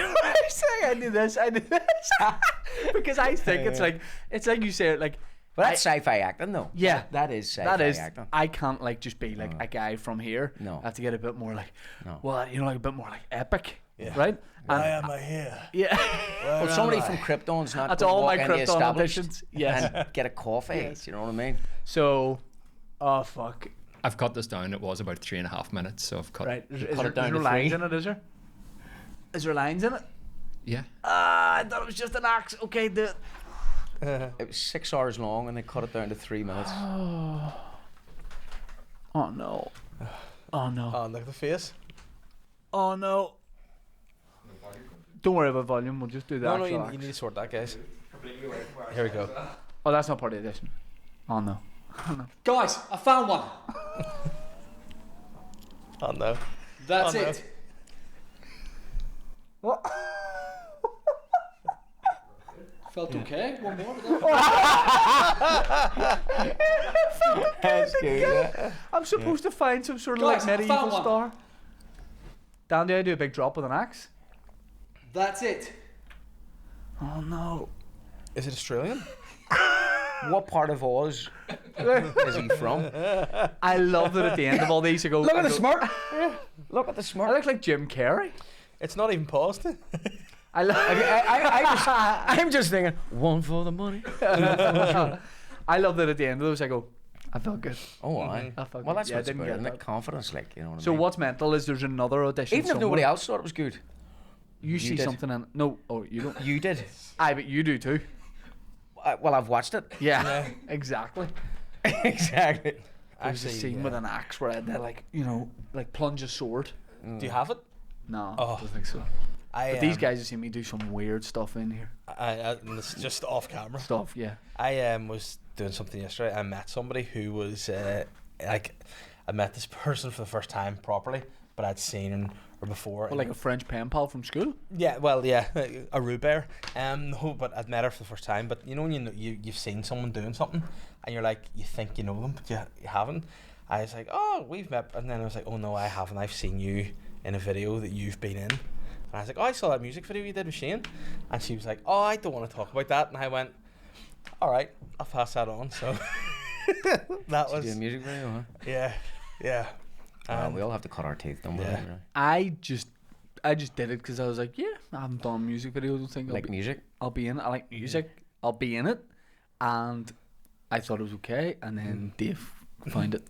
Speaker 1: say I do this, because I think it's like you say it like.
Speaker 4: Well, that's sci-fi acting, though.
Speaker 1: Yeah,
Speaker 4: that is sci-fi
Speaker 1: that is.
Speaker 4: acting.
Speaker 1: I can't like just be like a guy from here.
Speaker 4: No.
Speaker 1: I have to get a bit more like,
Speaker 4: No.
Speaker 1: well, like a bit more like epic,
Speaker 3: Yeah.
Speaker 1: right?
Speaker 3: Why
Speaker 1: And
Speaker 3: am I here?
Speaker 1: yeah,
Speaker 3: Where
Speaker 4: Well,
Speaker 3: am
Speaker 4: somebody
Speaker 3: I?
Speaker 4: from Krypton's not
Speaker 1: that's
Speaker 4: gonna
Speaker 1: all my
Speaker 4: walk into
Speaker 1: Krypton
Speaker 4: established
Speaker 1: auditions. Yes.
Speaker 4: and get a coffee.
Speaker 1: Yes.
Speaker 4: You know what I mean?
Speaker 1: So, oh fuck,
Speaker 2: I've cut this down. It was about 3.5 minutes, so I've cut.
Speaker 1: right? Is
Speaker 4: cut
Speaker 1: there,
Speaker 4: it down
Speaker 1: is
Speaker 4: to
Speaker 1: there lines
Speaker 4: 3.
Speaker 1: in it? Is there? Is there lines in it?
Speaker 2: Yeah.
Speaker 1: I thought it was just an axe. Okay, do it.
Speaker 4: It was 6 hours long, and they cut it down to 3 minutes.
Speaker 1: Oh no. Oh no.
Speaker 3: Oh, look at the face.
Speaker 1: Oh no. Don't worry about volume. We'll just do that.
Speaker 3: No, you need to sort that, guys. Here we go.
Speaker 1: Oh, that's not part of the edition. Oh no.
Speaker 5: Guys, I found one.
Speaker 3: Oh no.
Speaker 5: That's
Speaker 3: Oh, no.
Speaker 5: it.
Speaker 1: What?
Speaker 5: Felt okay. One more.
Speaker 4: That's good. Yeah.
Speaker 1: I'm supposed to find some sort of
Speaker 5: Guys, I
Speaker 1: like
Speaker 5: found
Speaker 1: medieval
Speaker 5: one.
Speaker 1: star. Dan, do I do a big drop with an axe?
Speaker 5: That's it.
Speaker 1: Oh no.
Speaker 3: Is it Australian?
Speaker 4: What part of Oz is he from?
Speaker 1: I love that at the end of all these you go.
Speaker 4: Look at
Speaker 1: I
Speaker 4: the
Speaker 1: go,
Speaker 4: smirk. Look at the
Speaker 1: I
Speaker 4: smirk.
Speaker 1: look like Jim Carrey.
Speaker 3: It's not even paused.
Speaker 1: I love.
Speaker 4: I'm just thinking, one for the money.
Speaker 1: I love that at the end of those I go. I felt good.
Speaker 4: Oh, aye.
Speaker 1: I felt
Speaker 4: Well,
Speaker 1: good.
Speaker 4: that's
Speaker 1: Yeah, I
Speaker 4: what's
Speaker 1: didn't
Speaker 4: about,
Speaker 1: get
Speaker 4: isn't it?
Speaker 1: that.
Speaker 4: Confidence, like, you know what I
Speaker 1: So
Speaker 4: mean?
Speaker 1: what's mental is there's another audition.
Speaker 4: Even if
Speaker 1: somewhere.
Speaker 4: nobody else thought it was good,
Speaker 1: You see
Speaker 4: did.
Speaker 1: something in no. Oh, you don't.
Speaker 4: you did.
Speaker 1: Aye, but you do too.
Speaker 4: Well, I've watched it.
Speaker 1: Yeah, exactly.
Speaker 4: Exactly.
Speaker 1: There's a scene with an axe where they like like plunge a sword.
Speaker 3: Do you have it?
Speaker 1: No,
Speaker 3: Oh.
Speaker 1: I don't think so.
Speaker 3: I,
Speaker 1: These guys have seen me do some weird stuff in here.
Speaker 3: and it's just off camera.
Speaker 1: Stuff, yeah.
Speaker 3: I was doing something yesterday. I met somebody who was like, I met this person for the first time properly, but I'd seen her before.
Speaker 1: Well, like a French pen pal from school.
Speaker 3: Yeah, well, yeah, a Rubert. No, but I'd met her for the first time. But you know when you've seen someone doing something, and you're like, you think you know them, but you haven't. I was like, oh, we've met, and then I was like, oh no, I haven't. I've seen you in a video that you've been in. And I was like, oh, I saw that music video you did with Shane. And she was like, oh, I don't want to talk about that. And I went, all right, I'll pass that on. So that
Speaker 4: Did you do a
Speaker 3: was,
Speaker 4: music video, huh?
Speaker 3: yeah.
Speaker 4: We all have to cut our teeth, don't we?
Speaker 3: Yeah.
Speaker 4: Really?
Speaker 1: I just did it because I was like, yeah, I haven't done a music video. I don't think
Speaker 4: Like music?
Speaker 1: I'll be in it. I like music. I'll be in it. And I thought it was okay. And then Dave found it.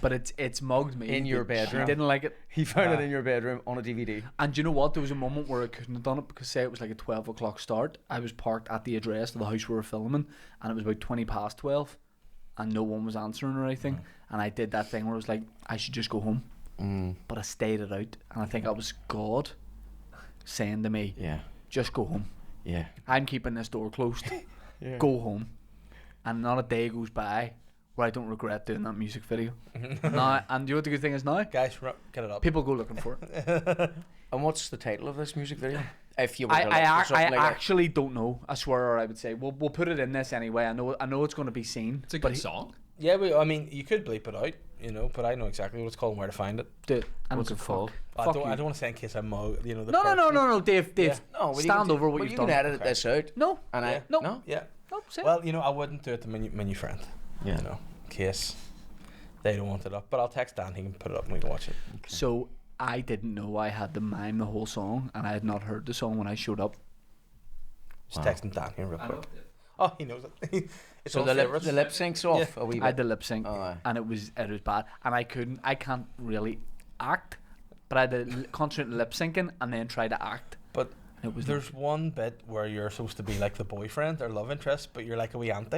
Speaker 1: But it's mugged me.
Speaker 4: In your
Speaker 1: He
Speaker 4: bedroom.
Speaker 1: didn't like it.
Speaker 4: He found it in your bedroom on a DVD.
Speaker 1: And do you know what? There was a moment where I couldn't have done it because say it was like a 12 o'clock start. I was parked at the address of the house we were filming and it was about 20 past 12 and no one was answering or anything. And I did that thing where I was like, I should just go home. But I stayed it out and I think that was God saying to me,
Speaker 4: Yeah.
Speaker 1: just go home.
Speaker 4: Yeah.
Speaker 1: I'm keeping this door closed. Go home. And not a day goes by where I don't regret doing that music video. Now, and you know what the good thing is now?
Speaker 3: Guys, get it up.
Speaker 1: People go looking for it.
Speaker 4: And what's the title of this music video? If you were
Speaker 1: I,
Speaker 4: to
Speaker 1: I,
Speaker 4: look for
Speaker 1: ac- I
Speaker 4: something like that.
Speaker 1: actually don't know. I swear, or I would say we'll put it in this anyway. I know it's going to be seen.
Speaker 2: It's a
Speaker 1: but
Speaker 2: good song.
Speaker 3: Yeah, I mean, you could bleep it out, you know, but I know exactly what it's called and where to find it.
Speaker 1: Dude, and
Speaker 4: What's
Speaker 1: it's
Speaker 4: it
Speaker 1: a
Speaker 4: called?
Speaker 1: fuck.
Speaker 3: I
Speaker 1: Fuck
Speaker 3: don't
Speaker 1: you.
Speaker 3: want to say in case I'm the
Speaker 1: No,
Speaker 3: person.
Speaker 1: no, Dave.
Speaker 3: Yeah.
Speaker 4: No, well, you
Speaker 1: stand
Speaker 4: can
Speaker 1: over what
Speaker 4: well,
Speaker 1: you've
Speaker 4: you
Speaker 1: done.
Speaker 4: can edit
Speaker 3: Okay.
Speaker 4: this out.
Speaker 1: No,
Speaker 4: And
Speaker 3: Yeah.
Speaker 4: I
Speaker 1: No.
Speaker 4: no.
Speaker 3: Yeah.
Speaker 1: no, say it.
Speaker 3: Well, you know, I wouldn't do it to my new friend.
Speaker 4: Yeah.
Speaker 3: You know, in case they don't want it up. But I'll text Dan, he can put it up and we can watch it.
Speaker 1: So I didn't know I had to mime the whole song, and I had not heard the song when I showed up.
Speaker 3: Just texting Dan here real quick. Oh, he knows it. It's
Speaker 4: So
Speaker 3: on
Speaker 4: the
Speaker 3: favourites.
Speaker 4: lip syncs off a wee
Speaker 1: I had
Speaker 4: bit.
Speaker 1: to lip sync,
Speaker 4: Oh, aye.
Speaker 1: and it was bad, and I can't really act, but I had to concentrate lip syncing and then try to act.
Speaker 3: But
Speaker 1: It was
Speaker 3: there's one bit where you're supposed to be like the boyfriend or love interest, but you're like a wee auntie.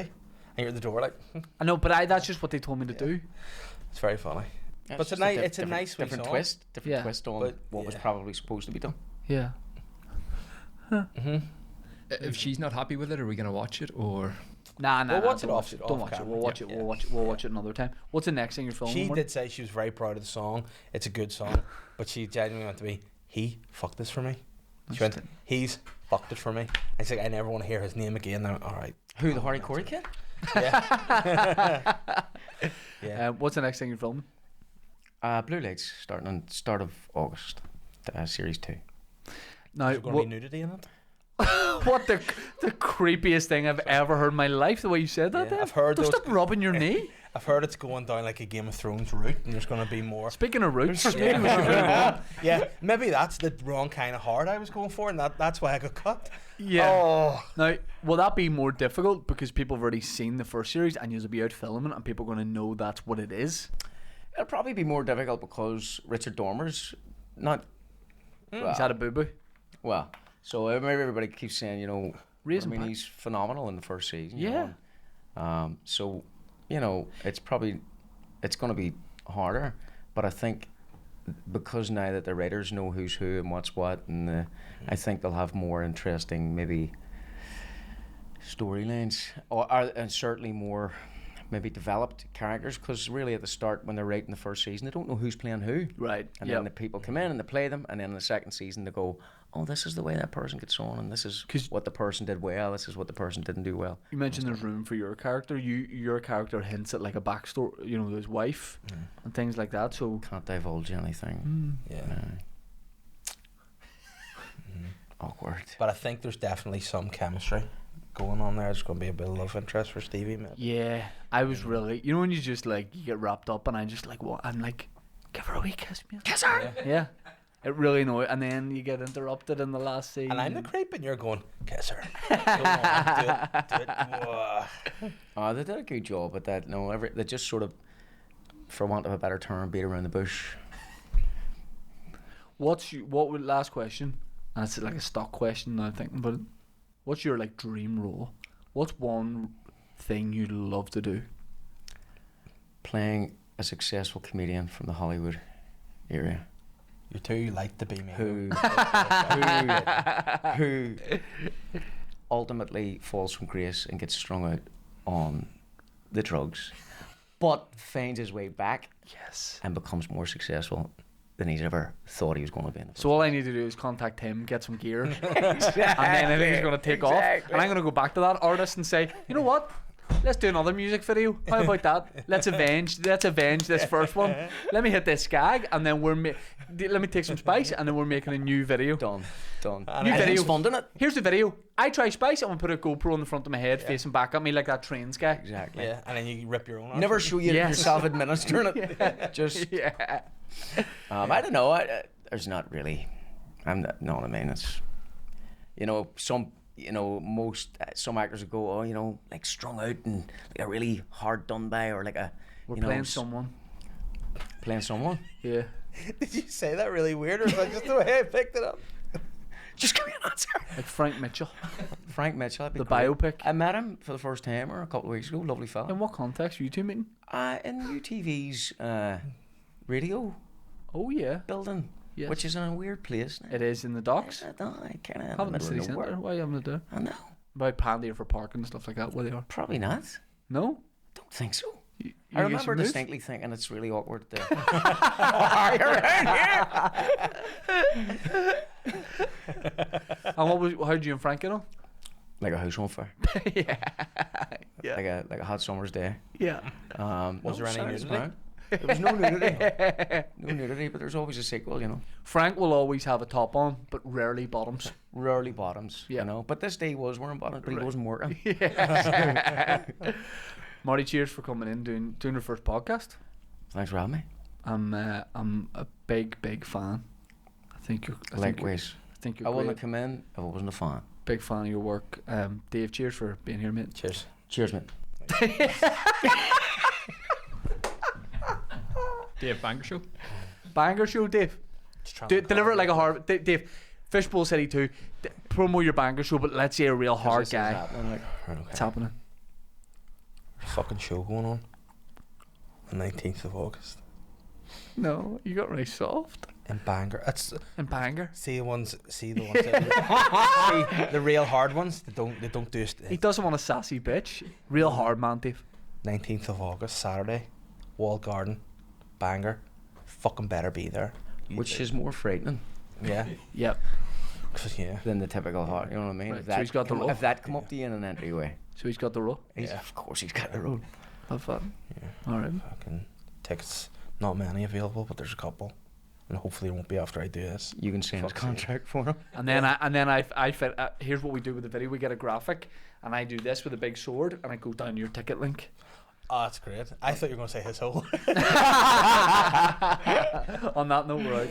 Speaker 3: And you're at the door like,
Speaker 1: I know, but that's just what they told me to do.
Speaker 3: it's very funny.
Speaker 4: Yeah,
Speaker 3: But
Speaker 4: just
Speaker 3: it's a
Speaker 4: different-
Speaker 3: nice wee
Speaker 4: different
Speaker 3: song.
Speaker 4: twist. Different
Speaker 1: Yeah.
Speaker 4: twist on
Speaker 3: But,
Speaker 4: what was
Speaker 3: yeah.
Speaker 4: probably supposed to be done.
Speaker 1: Yeah.
Speaker 2: If she's not happy with it, are we gonna watch it or?
Speaker 1: Nah,
Speaker 3: We'll watch it
Speaker 1: don't
Speaker 3: off-
Speaker 1: watch it.
Speaker 3: off
Speaker 1: Don't watch it.
Speaker 3: camera.
Speaker 1: We'll watch
Speaker 3: Yeah.
Speaker 1: it. We'll watch it. We'll watch it another time. What's the next thing you're filming?
Speaker 3: She
Speaker 1: Marty?
Speaker 3: did say she was very proud of the song. It's a good song, but she genuinely went to be, he fucked this for me. She went, he's fucked it for me. And she's like, I never want to hear his name again. And I went, all right.
Speaker 4: Who, the Harry Corey kid?
Speaker 3: Yeah. Yeah.
Speaker 1: What's the next thing you're filming?
Speaker 4: Blue Lights starting on start of August. Series 2.
Speaker 1: Now,
Speaker 3: Is there going to be nudity in it?
Speaker 1: what the creepiest thing I've ever heard in my life? The way you said that.
Speaker 3: Yeah,
Speaker 1: Dave?
Speaker 3: I've heard
Speaker 1: Don't
Speaker 3: those-
Speaker 1: stop rubbing your knee.
Speaker 3: I've heard it's going down like a Game of Thrones route, and there's going to be more.
Speaker 1: Speaking of roots,
Speaker 3: Yeah, maybe that's the wrong kind of hard I was going for, and that's why I got cut.
Speaker 1: yeah.
Speaker 3: Oh,
Speaker 1: Now, will that be more difficult because people have already seen the first series and you'll be out filming and people are going to know that's what it is?
Speaker 4: It'll probably be more difficult because Richard Dormer's not.
Speaker 1: Is that a boo boo?
Speaker 4: Well, so maybe everybody keeps saying, you know,
Speaker 1: Raisin
Speaker 4: I mean,
Speaker 1: Pack.
Speaker 4: he's phenomenal in the first season. you
Speaker 1: Yeah.
Speaker 4: know. So, you know, it's going to be harder, but I think because now that the writers know who's who and what's what, and I think they'll have more interesting maybe storylines, and certainly more maybe developed characters, because really at the start when they're writing the first season they don't know who's playing who,
Speaker 1: Right.
Speaker 4: and then the people come in and they play them, and then in the second season they go, oh, this is the way that person gets on, and this is
Speaker 1: 'Cause-
Speaker 4: what the person did well, this is what the person didn't do well.
Speaker 1: You mentioned there's room for your character. Your character hints at like a backstory, you know, his wife and things like that. So
Speaker 4: Can't divulge anything.
Speaker 3: Yeah.
Speaker 4: Awkward.
Speaker 3: But I think there's definitely some chemistry going on there. There's going to be a bit of love interest for Stevie, man.
Speaker 1: yeah, I was really, you know, when you just like you get wrapped up, and I just like what I'm like, give her a wee kiss, man.
Speaker 4: Kiss her.
Speaker 1: Yeah, it really annoyed, and then you get interrupted in the last scene.
Speaker 3: And I'm the creep, and you're going, kiss her. Come on, do it. Whoa.
Speaker 4: Oh, they did a good job at that. No, they just sort of, for want of a better term, beat around the bush.
Speaker 1: What would last question? And it's like a stock question now I'm thinking about it. What's your like dream role? What's one thing you'd love to do?
Speaker 4: Playing a successful comedian from the Hollywood area
Speaker 3: You're too light to be me.
Speaker 4: who ultimately falls from grace and gets strung out on the drugs, but finds his way back
Speaker 1: Yes.
Speaker 4: and becomes more successful than he's ever thought he was going to be.
Speaker 1: So all I need to do is contact him, get some gear, and then I think he's going to take off. And I'm going to go back to that artist and say, you know what? Let's do another music video. How about that? Let's avenge this first one. Let me hit this skag, and then let me take some spice, and then we're making a new video.
Speaker 4: Done.
Speaker 1: New
Speaker 4: And
Speaker 1: video.
Speaker 4: he's funding it.
Speaker 1: Here's the video. I try spice. I'm gonna put a GoPro in the front of my head, facing back at me like that trains guy.
Speaker 4: Exactly.
Speaker 3: Yeah, and then you rip your own.
Speaker 4: Never
Speaker 3: arse.
Speaker 4: show you
Speaker 1: Yes.
Speaker 4: yourself administering it. Just,
Speaker 1: Yeah.
Speaker 4: I don't know. There's not really. I'm not. Know what I mean? It's, most some actors would go, oh, like strung out and like a really hard done by, or like a.
Speaker 1: We're
Speaker 4: you know,
Speaker 1: playing someone.
Speaker 4: Playing someone.
Speaker 1: Yeah.
Speaker 3: Did you say that really weird, or was that just the way I picked it up?
Speaker 4: Just give me an answer.
Speaker 1: Like Frank Mitchell.
Speaker 4: Frank Mitchell. That'd be
Speaker 1: The
Speaker 4: great.
Speaker 1: biopic.
Speaker 4: I met him for the first time a couple of weeks ago. Lovely fella.
Speaker 1: In what context? Were you two meeting?
Speaker 4: In UTV's radio
Speaker 1: Oh yeah.
Speaker 4: building,
Speaker 1: Yes.
Speaker 4: which is in a weird place now.
Speaker 1: It is in the docks.
Speaker 4: I kind of
Speaker 1: Haven't the city centre. Why haven't it there?
Speaker 4: I know.
Speaker 1: About Pandy for parking and stuff like that. Where they are?
Speaker 4: Probably not.
Speaker 1: No.
Speaker 4: Don't think so.
Speaker 1: You
Speaker 4: I
Speaker 1: get
Speaker 4: remember
Speaker 1: some move?
Speaker 4: distinctly thinking it's really awkward to hire around here.
Speaker 1: And what was? How did you and Frank get on?
Speaker 4: Like a house on fire.
Speaker 1: Yeah. Yeah.
Speaker 4: Like a hot summer's day.
Speaker 1: Yeah.
Speaker 3: Was there any
Speaker 4: sounds
Speaker 3: nudity?
Speaker 4: fine. There was no nudity. No nudity, but there's always a sequel,
Speaker 1: Frank will always have a top on, but rarely bottoms.
Speaker 4: Rarely bottoms,
Speaker 1: Yeah.
Speaker 4: But this day he was wearing bottoms, but he wasn't working.
Speaker 1: Marty, cheers for coming in doing your first podcast.
Speaker 4: Thanks for having me.
Speaker 1: I'm a big fan. I think you're.
Speaker 4: Likewise.
Speaker 1: I think you're
Speaker 4: I wouldn't
Speaker 1: great.
Speaker 4: have come in if I wasn't a fan.
Speaker 1: Big fan of your work. Dave, cheers for being here, mate.
Speaker 3: Cheers.
Speaker 4: Cheers, mate.
Speaker 2: Dave Banger Show.
Speaker 1: Banger show, Dave.
Speaker 3: Just trying to
Speaker 1: Deliver it like a hard. Dave, Fishbowl City 2. Promo your banger show, but let's say a real hard
Speaker 4: This is
Speaker 1: guy.
Speaker 4: happening, like,
Speaker 1: It's happening.
Speaker 3: fucking show going on. The 19th of August
Speaker 1: No, you got really soft.
Speaker 3: in Bangor. It's
Speaker 1: And banger.
Speaker 3: see the ones that see the real hard ones. They don't do
Speaker 1: He doesn't want a sassy bitch. Real hard man, Dave.
Speaker 3: 19th of August, Saturday, Walled Garden, Bangor. Fucking better be there.
Speaker 4: which is more frightening
Speaker 3: Yeah.
Speaker 1: Yep.
Speaker 3: 'Cause, yeah.
Speaker 4: than the typical heart. You know what I mean?
Speaker 1: Right,
Speaker 4: If
Speaker 1: so
Speaker 4: that
Speaker 1: he's got the
Speaker 4: come,
Speaker 1: role.
Speaker 4: if that come up to you in an entryway,
Speaker 1: So he's got the role.
Speaker 3: Yeah.
Speaker 4: of course he's got the role.
Speaker 1: Have fun.
Speaker 3: Yeah.
Speaker 1: All right.
Speaker 3: Fucking tickets. Not many available, but there's a couple. And hopefully it won't be after I do this.
Speaker 4: You can sign his
Speaker 3: Fuck's sake.
Speaker 4: contract for him.
Speaker 1: And then I fit. Here's what we do with the video. We get a graphic, and I do this with a big sword, and I go down your ticket link.
Speaker 3: Oh, that's great. I thought you were going to say his hole.
Speaker 1: On that note, we're out.